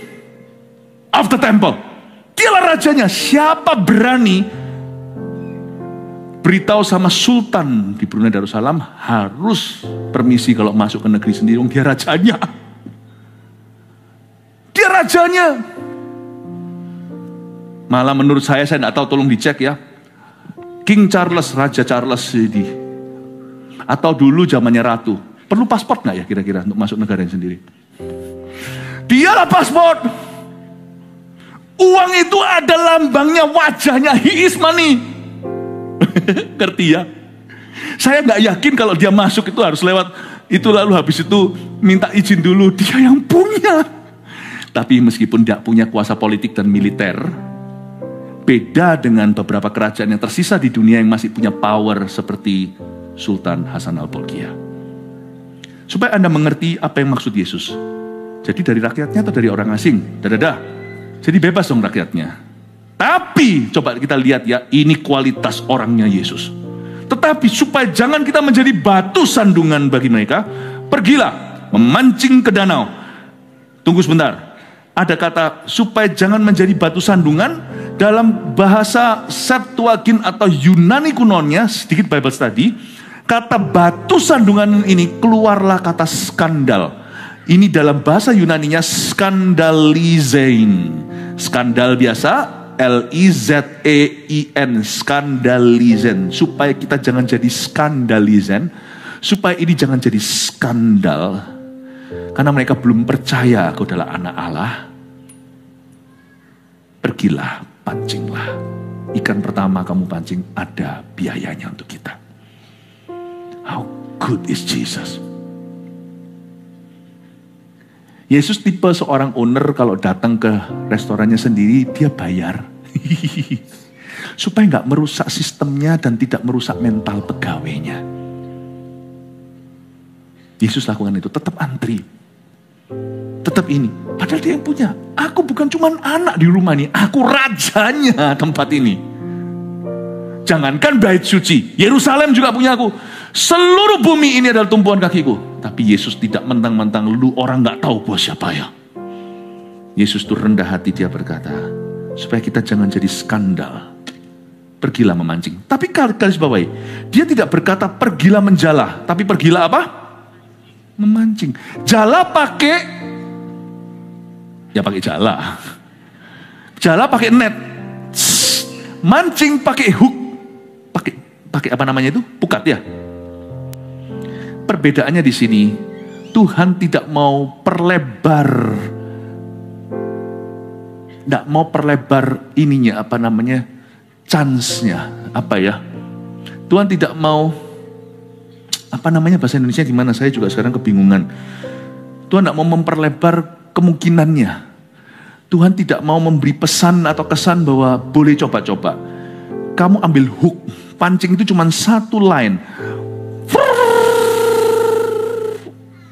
of the temple. Dialah rajanya. Siapa berani beritahu sama sultan di Brunei Darussalam harus permisi kalau masuk ke negeri sendiri? Dia rajanya. Dia rajanya. Malah menurut saya tidak tahu, tolong dicek ya. King Charles, Raja Charles ini. Atau dulu zamannya Ratu. Perlu paspor nggak ya kira-kira untuk masuk negara yang sendiri? Dialah paspor. Uang itu ada lambangnya, wajahnya. He is money. Ngerti ya? Saya nggak yakin kalau dia masuk itu harus lewat itu, lalu habis itu minta izin dulu. Dia yang punya. Tapi meskipun tidak punya kuasa politik dan militer, beda dengan beberapa kerajaan yang tersisa di dunia yang masih punya power seperti Sultan Hasan Al-Bolkiah. Supaya Anda mengerti apa yang maksud Yesus. Jadi dari rakyatnya atau dari orang asing? Dadah. Jadi bebas dong rakyatnya. Tapi coba kita lihat ya, ini kualitas orangnya Yesus. Tetapi supaya jangan kita menjadi batu sandungan bagi mereka, pergilah memancing ke danau. Tunggu sebentar. Ada kata supaya jangan menjadi batu sandungan. Dalam bahasa Septuagint atau Yunani kunonya, sedikit Bible study, kata batu sandungan ini keluarlah kata skandal. Ini dalam bahasa Yunaninya skandalizein. Skandal biasa, L-I-Z-E-I-N, skandalizen. Supaya kita jangan jadi skandalizen, supaya ini jangan jadi skandal. Karena mereka belum percaya aku adalah anak Allah. Pergilah, pancinglah. Ikan pertama kamu pancing, ada biayanya untuk kita. How good is Jesus? Yesus tipe seorang owner kalau datang ke restorannya sendiri, dia bayar. Supaya nggak merusak sistemnya dan tidak merusak mental pegawainya. Yesus lakukan itu, tetap antri. Tetap ini. Padahal dia yang punya. Aku bukan cuma anak di rumah ini, aku rajanya tempat ini. Jangankan bait suci, Yerusalem juga punya aku. Seluruh bumi ini adalah tumpuan kakiku. Tapi Yesus tidak mentang-mentang lu orang gak tahu bos siapa ya. Yesus itu rendah hati, dia berkata, supaya kita jangan jadi skandal. Pergilah memancing. Tapi garis bawahi, dia tidak berkata pergilah menjala. Tapi pergilah apa? Memancing. Jala pakai, ya pakai jala. Jala pakai net. Mancing pakai hook. Pakai apa namanya itu? Pukat ya. Perbedaannya di sini, Tuhan tidak mau perlebar ininya, apa namanya, chance-nya, apa ya. Tuhan tidak mau, apa namanya bahasa Indonesia di mana saya juga sekarang kebingungan. Tuhan tidak mau memperlebar kemungkinannya. Tuhan tidak mau memberi pesan atau kesan bahwa boleh coba-coba. Kamu ambil hook, pancing itu cuma satu line.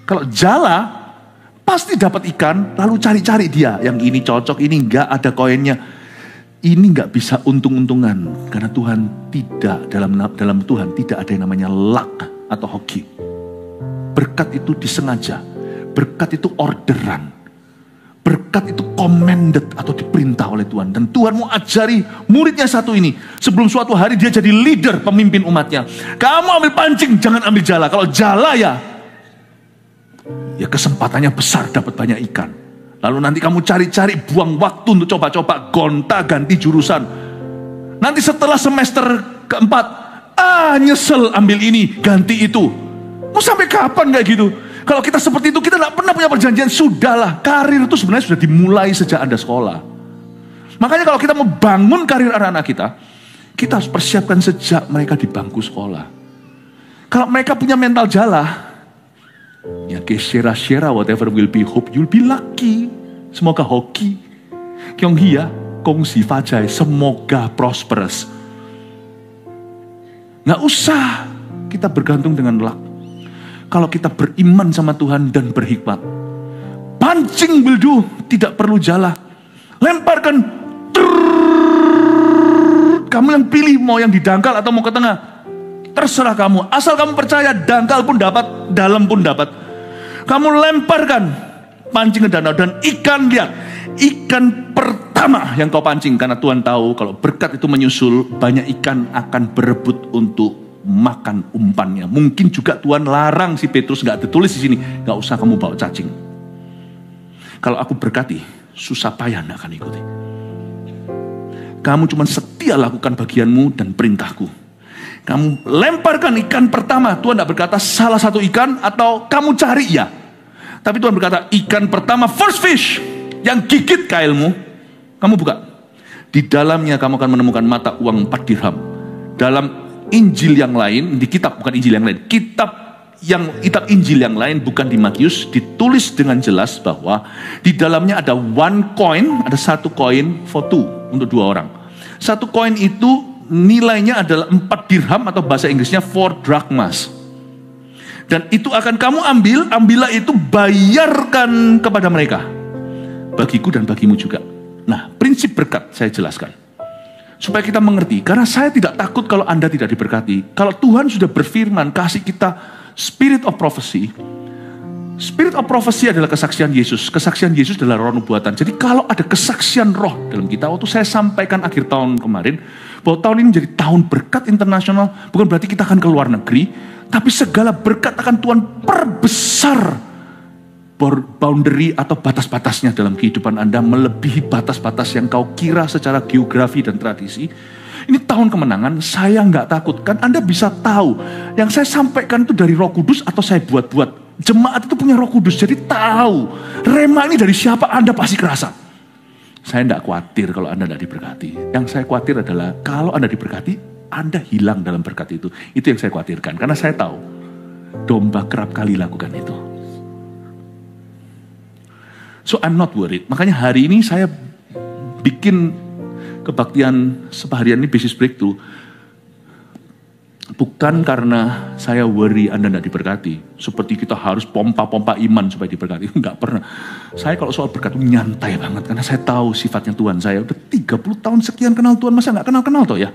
Kalau jala, pasti dapat ikan, lalu cari-cari dia. Yang ini cocok, ini enggak, ada koinnya. Ini enggak bisa untung-untungan. Karena Tuhan tidak, dalam Tuhan tidak ada yang namanya luck atau hoki. Berkat itu disengaja. Berkat itu orderan. Berkat itu commanded atau diperintah oleh Tuhan. Dan Tuhan mau ajari muridnya satu ini. Sebelum suatu hari dia jadi leader, pemimpin umatnya. Kamu ambil pancing, jangan ambil jala. Kalau jala ya kesempatannya besar dapat banyak ikan. Lalu nanti kamu cari-cari, buang waktu untuk coba-coba, gonta ganti jurusan. Nanti setelah semester keempat, nyesel ambil ini, ganti itu. Mau sampai kapan kayak gitu? Kalau kita seperti itu, kita tidak pernah punya perjanjian. Sudahlah, karir itu sebenarnya sudah dimulai sejak Anda sekolah. Makanya kalau kita mau bangun karir anak-anak kita harus persiapkan sejak mereka di bangku sekolah. Kalau mereka punya mental jala, ya share whatever will be, hope you'll be lucky. Semoga hoki. Kyong hia, kong si fajai, semoga prosperous. Nggak usah kita bergantung dengan luck. Kalau kita beriman sama Tuhan dan berhikmat, pancing will do, tidak perlu jala. Lemparkan, kamu yang pilih mau yang di dangkal atau mau ke tengah. Terserah kamu, asal kamu percaya, dangkal pun dapat, dalam pun dapat. Kamu lemparkan pancing ke danau dan ikan, lihat, ikan pertama yang kau pancing. Karena Tuhan tahu kalau berkat itu menyusul, banyak ikan akan berebut untuk makan umpannya. Mungkin juga Tuhan larang si Petrus, nggak tertulis di sini, nggak usah kamu bawa cacing. Kalau aku berkati, susah payah nggak akan ikuti. Kamu cuma setia lakukan bagianmu dan perintahku. Kamu lemparkan ikan pertama. Tuhan tidak berkata salah satu ikan atau kamu cari ya. Tapi Tuhan berkata ikan pertama, first fish, yang gigit kailmu, kamu buka. Di dalamnya kamu akan menemukan mata uang 4 dirham. Dalam Injil yang lain, di kitab bukan Injil yang lain, kitab Injil yang lain bukan di Matius, ditulis dengan jelas bahwa di dalamnya ada one coin, ada satu koin for two, untuk 2 orang. Satu koin itu nilainya adalah 4 dirham atau bahasa Inggrisnya 4 drachmas. Dan itu akan kamu ambillah itu, bayarkan kepada mereka. Bagiku dan bagimu juga. Nah, prinsip berkat saya jelaskan. Supaya kita mengerti, karena saya tidak takut kalau Anda tidak diberkati. Kalau Tuhan sudah berfirman, kasih kita spirit of prophecy. Spirit of prophecy adalah kesaksian Yesus. Kesaksian Yesus adalah roh nubuatan. Jadi kalau ada kesaksian roh dalam kita, waktu saya sampaikan akhir tahun kemarin, bahwa tahun ini menjadi tahun berkat internasional, bukan berarti kita akan ke luar negeri, tapi segala berkat akan Tuhan perbesar boundary atau batas-batasnya dalam kehidupan Anda, melebihi batas-batas yang kau kira secara geografi dan tradisi. Ini tahun kemenangan, saya nggak takutkan. Anda bisa tahu, yang saya sampaikan itu dari Roh Kudus atau saya buat-buat. Jemaat itu punya Roh Kudus, jadi tahu rema ini dari siapa, Anda pasti kerasa. Saya tidak khawatir kalau Anda tidak diberkati. Yang saya khawatir adalah kalau Anda diberkati, Anda hilang dalam berkat itu. Itu yang saya khawatirkan, karena saya tahu domba kerap kali lakukan itu. So I'm not worried. Makanya hari ini saya bikin kebaktian sepaharian ini, business breakthrough. Bukan karena saya worry Anda tidak diberkati. Seperti kita harus pompa-pompa iman supaya diberkati. Enggak pernah. Saya kalau soal berkat itu nyantai banget. Karena saya tahu sifatnya Tuhan. Saya udah 30 tahun sekian kenal Tuhan. Masa nggak kenal-kenal toh ya?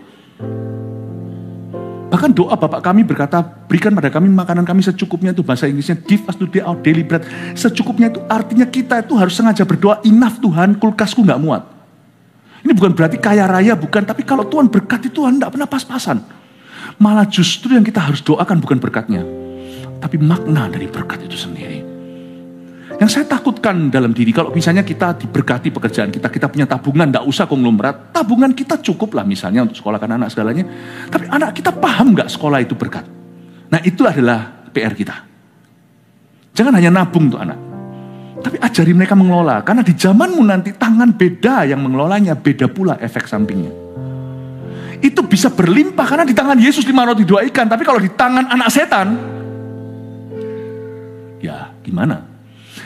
Bahkan doa Bapak kami berkata, berikan pada kami makanan kami secukupnya, itu bahasa Inggrisnya, give us today our daily bread. Secukupnya itu artinya kita itu harus sengaja berdoa, enough Tuhan, kulkasku nggak muat. Ini bukan berarti kaya raya, bukan. Tapi kalau Tuhan berkati, Tuhan tidak pernah pas-pasan. Malah justru yang kita harus doakan bukan berkatnya, tapi makna dari berkat itu sendiri. Yang saya takutkan dalam diri, kalau misalnya kita diberkati pekerjaan kita, kita punya tabungan, tidak usah konglomerat, tabungan kita cukup lah misalnya untuk sekolahkan anak segalanya. Tapi anak kita paham nggak sekolah itu berkat? Nah itu adalah PR kita. Jangan hanya nabung untuk anak, tapi ajari mereka mengelola. Karena di zamanmu nanti tangan beda yang mengelolanya, beda pula efek sampingnya. Itu bisa berlimpah karena di tangan Yesus 5 roti 2 ikan. Tapi kalau di tangan anak setan, ya gimana?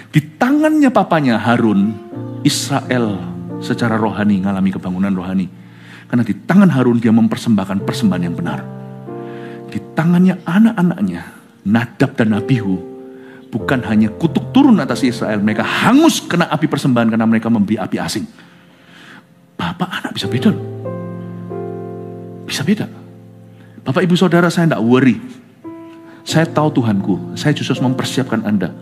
Di tangannya papanya Harun, Israel secara rohani ngalami kebangunan rohani. Karena di tangan Harun dia mempersembahkan persembahan yang benar. Di tangannya anak-anaknya, Nadab dan Abihu, bukan hanya kutuk turun atas Israel, mereka hangus kena api persembahan karena mereka memberi api asing. Bapak anak bisa beda loh. Bisa beda. Bapak ibu saudara, saya tidak worry. Saya tahu Tuhanku. Saya justru mempersiapkan Anda.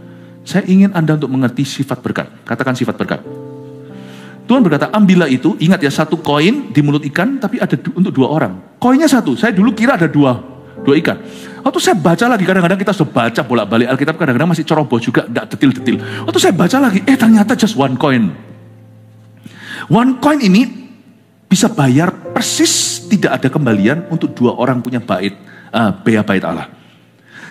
Saya ingin Anda untuk mengerti sifat berkat. Katakan sifat berkat. Tuhan berkata, ambillah itu. Ingat ya, 1 koin di mulut ikan, tapi ada untuk 2 orang. Koinnya 1. Saya dulu kira ada 2 ikan. Waktu saya baca lagi, kadang-kadang kita sudah baca bolak-balik Alkitab, kadang-kadang masih ceroboh juga, tidak detil-detil. Waktu saya baca lagi, ternyata just 1 coin. 1 coin ini bisa bayar persis, tidak ada kembalian untuk 2 orang punya bea bait Allah.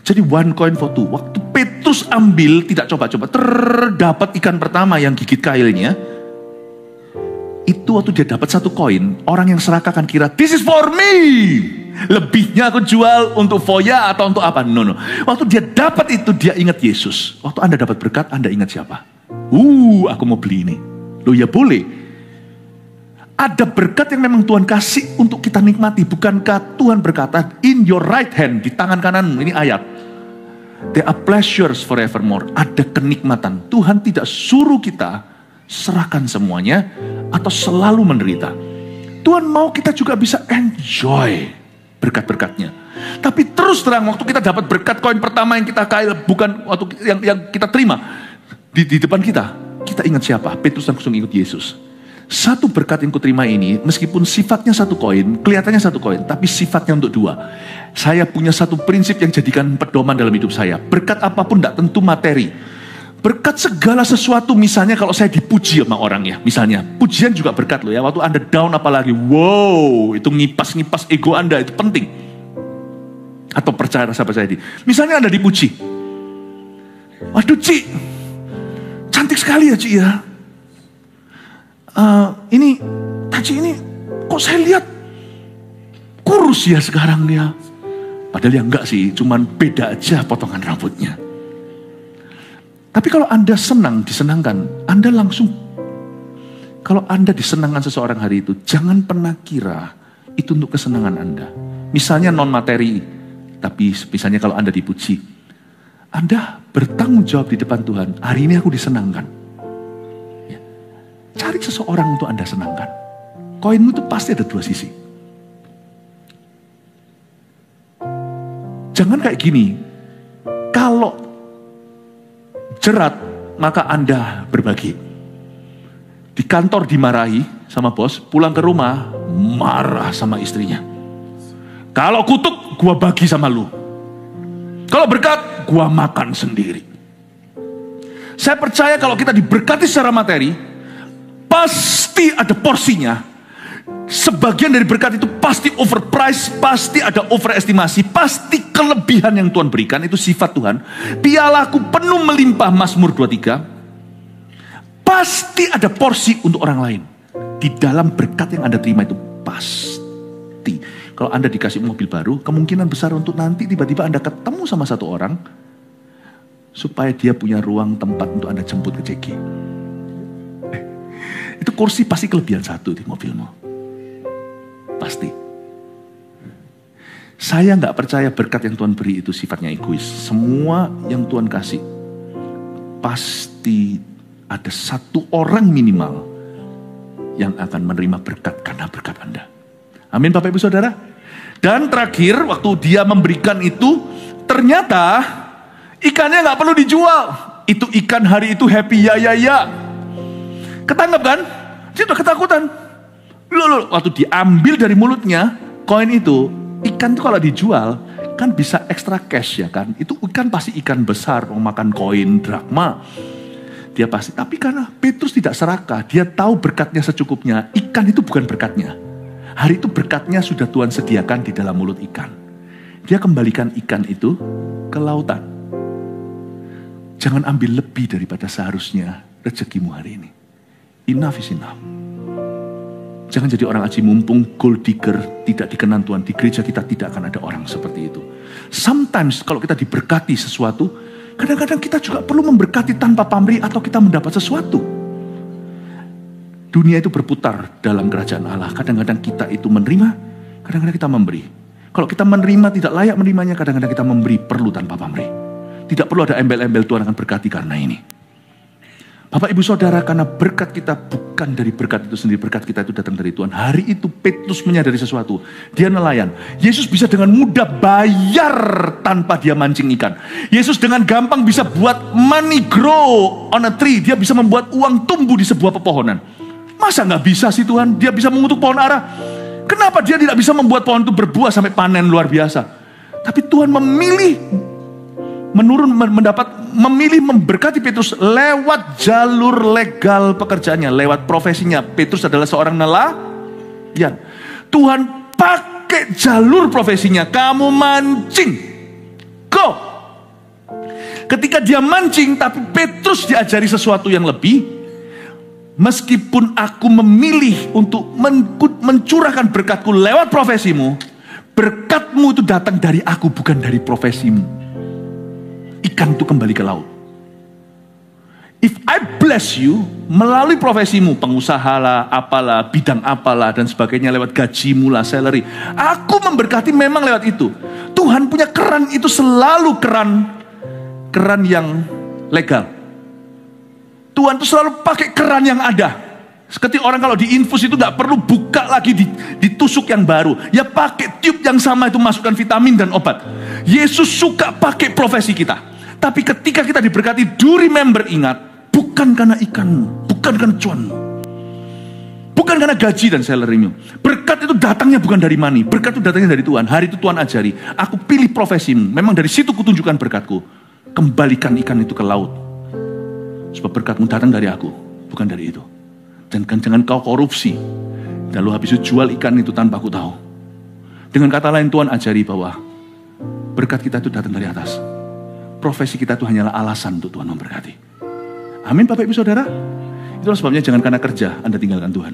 Jadi 1 coin for 2. Waktu Petrus ambil, tidak coba-coba, terdapat ikan pertama yang gigit kailnya. Itu waktu dia dapat 1 koin, orang yang serakah akan kira, this is for me. Lebihnya aku jual untuk foya atau untuk apa? No. Waktu dia dapat itu, dia ingat Yesus. Waktu Anda dapat berkat, Anda ingat siapa? Aku mau beli ini. Loh ya boleh. Ada berkat yang memang Tuhan kasih untuk kita nikmati. Bukankah Tuhan berkata, in your right hand, di tangan kananmu, ini ayat. There are pleasures forevermore. Ada kenikmatan. Tuhan tidak suruh kita serahkan semuanya atau selalu menderita. Tuhan mau kita juga bisa enjoy berkat-berkatnya. Tapi terus terang, waktu kita dapat berkat koin pertama yang kita kail, bukan waktu yang kita terima di depan kita ingat siapa? Petrus langsung ikut Yesus. 1 berkat yang kuterima ini, meskipun sifatnya 1 koin, kelihatannya 1 koin, tapi sifatnya untuk 2. Saya punya 1 prinsip yang jadikan pedoman dalam hidup saya. Berkat apapun tidak tentu materi. Berkat segala sesuatu, misalnya kalau saya dipuji sama orang ya, misalnya, pujian juga berkat loh ya. Waktu Anda down apalagi, wow, itu ngipas-ngipas ego Anda, itu penting. Atau percaya sahabat saya di. Misalnya Anda dipuji. Waduh Ci, cantik sekali ya Ci ya. Ini Taci ini kok saya lihat kurus ya sekarang ya. Padahal ya enggak sih, cuman beda aja potongan rambutnya. Tapi kalau Anda senang, disenangkan, Anda langsung, kalau Anda disenangkan seseorang hari itu, jangan pernah kira itu untuk kesenangan Anda. Misalnya non materi, tapi misalnya kalau Anda dipuji, Anda bertanggung jawab di depan Tuhan, hari ini aku disenangkan. Cari seseorang untuk Anda senangkan. Koinmu itu pasti ada dua sisi. Jangan kayak gini. Kalau jerat, maka Anda berbagi. Di kantor dimarahi sama bos, pulang ke rumah marah sama istrinya. Kalau kutuk, gua bagi sama lu. Kalau berkat, gua makan sendiri. Saya percaya kalau kita diberkati secara materi, pasti ada porsinya. Sebagian dari berkat itu pasti overpriced, pasti ada overestimasi, pasti kelebihan yang Tuhan berikan, itu sifat Tuhan. Pialaku penuh melimpah, Mazmur 23. Pasti ada porsi untuk orang lain. Di dalam berkat yang Anda terima itu pasti. Kalau Anda dikasih mobil baru, kemungkinan besar untuk nanti tiba-tiba Anda ketemu sama satu orang, supaya dia punya ruang tempat untuk Anda jemput ke CG. Itu kursi pasti kelebihan satu di mobilmu. Pasti. Saya nggak percaya berkat yang Tuhan beri itu sifatnya egois. Semua yang Tuhan kasih, pasti ada satu orang minimal yang akan menerima berkat karena berkat Anda. Amin Bapak Ibu Saudara. Dan terakhir, waktu dia memberikan itu, ternyata ikannya nggak perlu dijual. Itu ikan hari itu happy ya. Ketangkap kan? Dia udah ketakutan. Loh, waktu diambil dari mulutnya, koin itu, ikan itu kalau dijual, kan bisa extra cash ya kan. Itu ikan pasti ikan besar, mau makan koin drakma. Dia pasti, tapi karena Petrus tidak serakah, dia tahu berkatnya secukupnya, ikan itu bukan berkatnya. Hari itu berkatnya sudah Tuhan sediakan di dalam mulut ikan. Dia kembalikan ikan itu ke lautan. Jangan ambil lebih daripada seharusnya rezekimu hari ini. Enough is enough. Jangan jadi orang aji mumpung, gold digger, tidak dikenan Tuhan. Di gereja kita tidak akan ada orang seperti itu. Sometimes kalau kita diberkati sesuatu, kadang-kadang kita juga perlu memberkati tanpa pamrih atau kita mendapat sesuatu. Dunia itu berputar dalam kerajaan Allah. Kadang-kadang kita itu menerima, kadang-kadang kita memberi. Kalau kita menerima tidak layak menerimanya, kadang-kadang kita memberi perlu tanpa pamrih. Tidak perlu ada embel-embel Tuhan akan berkati karena ini. Bapak Ibu Saudara, karena berkat kita bukan dari berkat itu sendiri, berkat kita itu datang dari Tuhan. Hari itu Petrus menyadari sesuatu. Dia nelayan. Yesus bisa dengan mudah bayar tanpa dia mancing ikan. Yesus dengan gampang bisa buat money grow on a tree. Dia bisa membuat uang tumbuh di sebuah pepohonan. Masa nggak bisa sih Tuhan? Dia bisa mengutuk pohon ara. Kenapa dia tidak bisa membuat pohon itu berbuah sampai panen luar biasa? Tapi Tuhan memilih memilih memberkati Petrus lewat jalur legal pekerjaannya, lewat profesinya. Petrus adalah seorang nelayan. Tuhan pakai jalur profesinya. Kamu mancing, go. Ketika dia mancing, tapi Petrus diajari sesuatu yang lebih. Meskipun aku memilih untuk mencurahkan berkatku lewat profesimu, berkatmu itu datang dari aku, bukan dari profesimu. Ikan itu kembali ke laut. If I bless you, melalui profesimu, pengusaha lah, apalah, bidang apalah, dan sebagainya, lewat gajimu lah, salary. Aku memberkati memang lewat itu. Tuhan punya keran itu selalu keran yang legal. Tuhan itu selalu pakai keran yang ada. Ketika orang kalau diinfus itu gak perlu buka lagi ditusuk yang baru. Ya pakai tube yang sama itu masukkan vitamin dan obat. Yesus suka pakai profesi kita. Tapi ketika kita diberkati, do remember, ingat, bukan karena ikanmu, bukan karena cuanmu, bukan karena gaji dan salarymu. Berkat itu datangnya bukan dari money, berkat itu datangnya dari Tuhan. Hari itu Tuhan ajari, aku pilih profesimu, memang dari situ kutunjukkan berkatku. Kembalikan ikan itu ke laut. Sebab berkatmu datang dari aku, bukan dari itu. Dan jangan kau korupsi, lalu habis itu jual ikan itu tanpa aku tahu. Dengan kata lain, Tuhan ajari bahwa berkat kita itu datang dari atas. Profesi kita itu hanyalah alasan untuk Tuhan memberkati. Amin Bapak Ibu Saudara. Itulah sebabnya jangan karena kerja Anda tinggalkan Tuhan.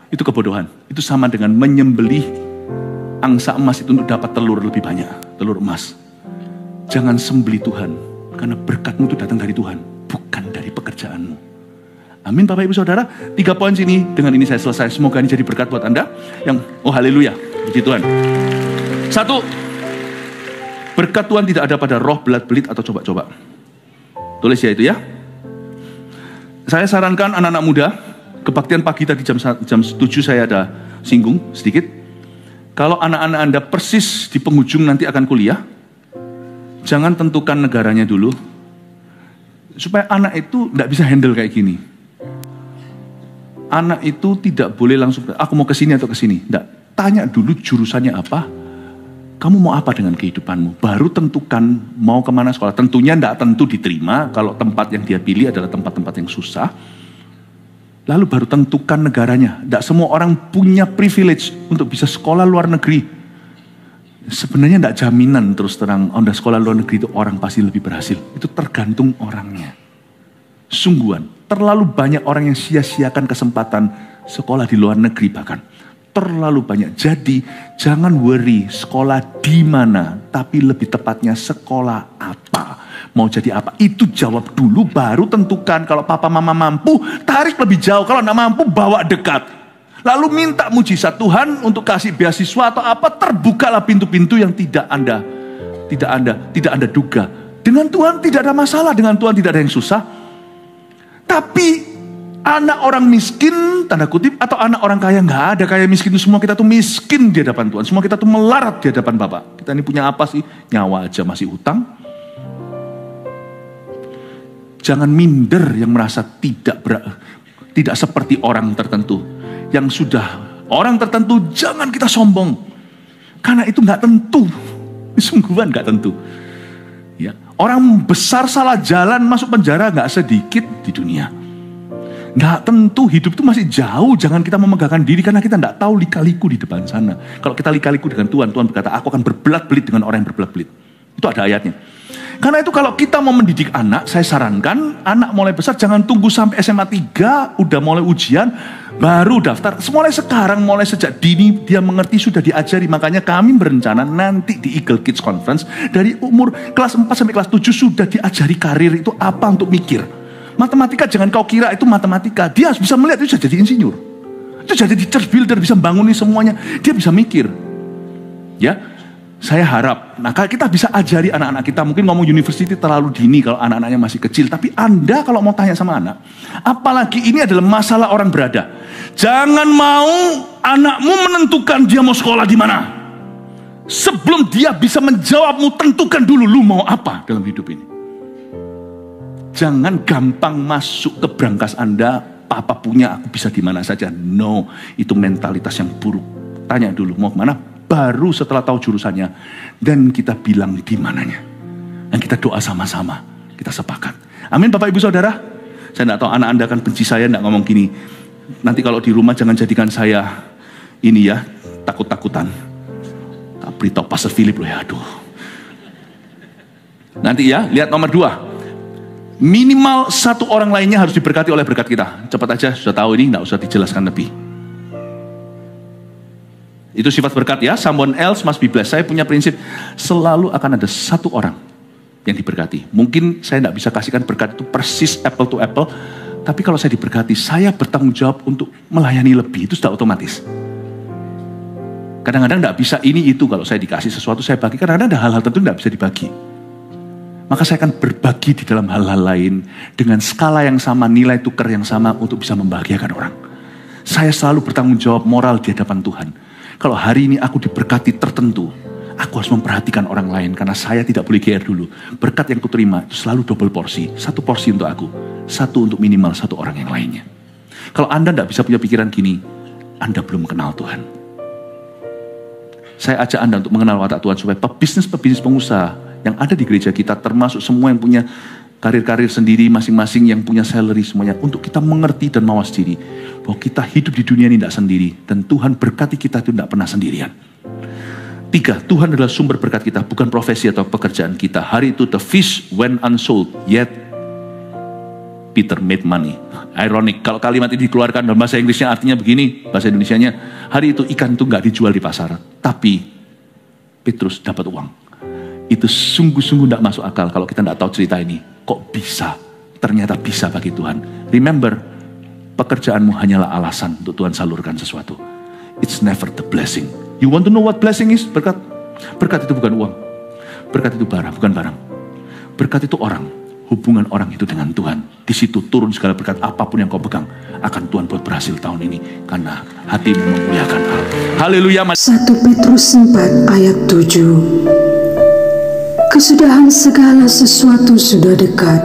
Itu kebodohan. Itu sama dengan menyembelih angsa emas itu untuk dapat telur lebih banyak, telur emas. Jangan sembelih Tuhan, karena berkatmu itu datang dari Tuhan, bukan dari pekerjaanmu. Amin Bapak Ibu Saudara. 3 poin sini, dengan ini saya selesai. Semoga ini jadi berkat buat Anda. Oh haleluya, puji Tuhan. 1, berkat Tuhan tidak ada pada roh, belat belit, atau coba-coba. Tulis ya itu ya. Saya sarankan anak-anak muda, kebaktian pagi tadi jam 7 saya ada singgung sedikit. Kalau anak-anak Anda persis di penghujung nanti akan kuliah, jangan tentukan negaranya dulu, supaya anak itu tidak bisa handle kayak gini. Anak itu tidak boleh langsung, aku mau ke sini atau ke sini. Tidak, tanya dulu jurusannya apa, kamu mau apa dengan kehidupanmu, baru tentukan mau kemana sekolah. Tentunya tidak tentu diterima kalau tempat yang dia pilih adalah tempat-tempat yang susah. Lalu baru tentukan negaranya. Tidak semua orang punya privilege untuk bisa sekolah luar negeri. Sebenarnya tidak jaminan terus terang, Anda sekolah luar negeri itu orang pasti lebih berhasil. Itu tergantung orangnya. Sungguhan, terlalu banyak orang yang sia-siakan kesempatan sekolah di luar negeri bahkan. Terlalu banyak. Jadi jangan worry sekolah di mana, tapi lebih tepatnya sekolah apa. Mau jadi apa? Itu jawab dulu, baru tentukan. Kalau papa mama mampu, tarik lebih jauh. Kalau tidak mampu, bawa dekat. Lalu minta mujizat Tuhan untuk kasih beasiswa atau apa, terbukalah pintu-pintu yang tidak Anda duga. Dengan Tuhan tidak ada masalah, dengan Tuhan tidak ada yang susah. Tapi anak orang miskin, tanda kutip, atau anak orang kaya, nggak ada kaya miskin. Semua kita tuh miskin di hadapan Tuhan. Semua kita tuh melarat di hadapan Bapa. Kita ini punya apa sih? Nyawa aja masih hutang. Jangan minder yang merasa tidak seperti orang tertentu. Yang sudah orang tertentu, jangan kita sombong. Karena itu nggak tentu. Sungguhan nggak tentu. Ya. Orang besar salah jalan masuk penjara nggak sedikit di dunia. Nggak tentu, hidup itu masih jauh. Jangan kita memegahkan diri karena kita nggak tahu lika-liku di depan sana. Kalau kita lika-liku dengan Tuhan, Tuhan berkata, aku akan berbelat-belit dengan orang yang berbelat-belit. Itu ada ayatnya. Karena itu kalau kita mau mendidik anak, saya sarankan anak mulai besar jangan tunggu sampai SMA 3, udah mulai ujian, baru daftar. Mulai sekarang, mulai sejak dini dia mengerti, sudah diajari. Makanya kami berencana nanti di Eagle Kids Conference, dari umur kelas 4 sampai kelas 7 sudah diajari karir itu apa untuk mikir. Matematika jangan kau kira itu matematika. Dia bisa melihat itu sudah jadi insinyur. Itu jadi church builder, bisa bangunin semuanya. Dia bisa mikir. Ya, saya harap, nah kita bisa ajari anak-anak kita. Mungkin ngomong university terlalu dini kalau anak-anaknya masih kecil. Tapi Anda kalau mau tanya sama anak, apalagi ini adalah masalah orang berada. Jangan mau anakmu menentukan dia mau sekolah di mana. Sebelum dia bisa menjawabmu, tentukan dulu lu mau apa dalam hidup ini. Jangan gampang masuk ke brankas Anda, papa punya, aku bisa di mana saja. No, itu mentalitas yang buruk. Tanya dulu mau kemana, baru setelah tahu jurusannya, dan kita bilang di mananya. Dan kita doa sama-sama, kita sepakat. Amin Bapak Ibu Saudara. Saya tidak tahu anak Anda akan benci saya, tidak ngomong gini. Nanti kalau di rumah jangan jadikan saya ini ya, takut-takutan. Tak beritahu Pastor Philip loh ya, aduh. Nanti ya, lihat nomor 2. Minimal satu orang lainnya harus diberkati oleh berkat kita. Cepat aja, sudah tahu ini, tidak usah dijelaskan lebih. Itu sifat berkat ya, someone else must be blessed. Saya punya prinsip, selalu akan ada satu orang yang diberkati. Mungkin saya tidak bisa kasihkan berkat itu persis apple to apple, tapi kalau saya diberkati, saya bertanggung jawab untuk melayani lebih, itu sudah otomatis. Kadang-kadang tidak bisa ini itu, kalau saya dikasih sesuatu saya bagi, kadang-kadang ada hal-hal tertentu tidak bisa dibagi. Maka saya akan berbagi di dalam hal-hal lain dengan skala yang sama, nilai tukar yang sama untuk bisa membahagiakan orang. Saya selalu bertanggung jawab moral di hadapan Tuhan. Kalau hari ini aku diberkati tertentu, aku harus memperhatikan orang lain karena saya tidak boleh GR dulu. Berkat yang kuterima itu selalu double porsi. 1 porsi untuk aku, 1 untuk minimal 1 orang yang lainnya. Kalau Anda tidak bisa punya pikiran gini, Anda belum kenal Tuhan. Saya ajak Anda untuk mengenal watak Tuhan supaya pebisnis pengusaha yang ada di gereja kita, termasuk semua yang punya karir-karir sendiri masing-masing, yang punya salary semuanya, untuk kita mengerti dan mawas diri bahwa kita hidup di dunia ini tidak sendiri, dan Tuhan berkati kita itu tidak pernah sendirian. 3, Tuhan adalah sumber berkat kita, bukan profesi atau pekerjaan kita. Hari itu the fish went unsold, yet Peter made money. Ironik, kalau kalimat ini dikeluarkan dalam bahasa Inggrisnya artinya begini, bahasa Indonesianya, hari itu ikan itu nggak dijual di pasar, tapi Petrus dapat uang. Itu sungguh-sungguh tidak masuk akal kalau kita tidak tahu cerita ini. Kok bisa? Ternyata bisa bagi Tuhan. Remember, pekerjaanmu hanyalah alasan untuk Tuhan salurkan sesuatu. It's never the blessing. You want to know what blessing is? Berkat. Berkat itu bukan uang. Berkat itu barang, bukan barang. Berkat itu orang. hubungan orang itu dengan Tuhan. Di situ turun segala berkat, apapun yang kau pegang akan Tuhan buat berhasil tahun ini, karena hatimu memuliakan Allah. Haleluya. 1 Petrus 4 ayat 7. Kesudahan segala sesuatu sudah dekat.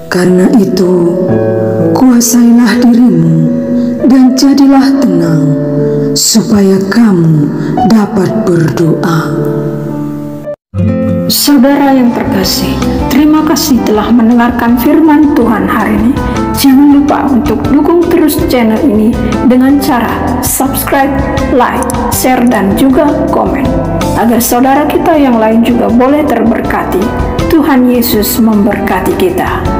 Karena itu, kuasailah dirimu dan jadilah tenang, supaya kamu dapat berdoa. Saudara yang terkasih, terima kasih telah mendengarkan firman Tuhan hari ini. Jangan lupa untuk dukung terus channel ini dengan cara subscribe, like, share, dan juga komen, agar saudara kita yang lain juga boleh terberkati. Tuhan Yesus memberkati kita.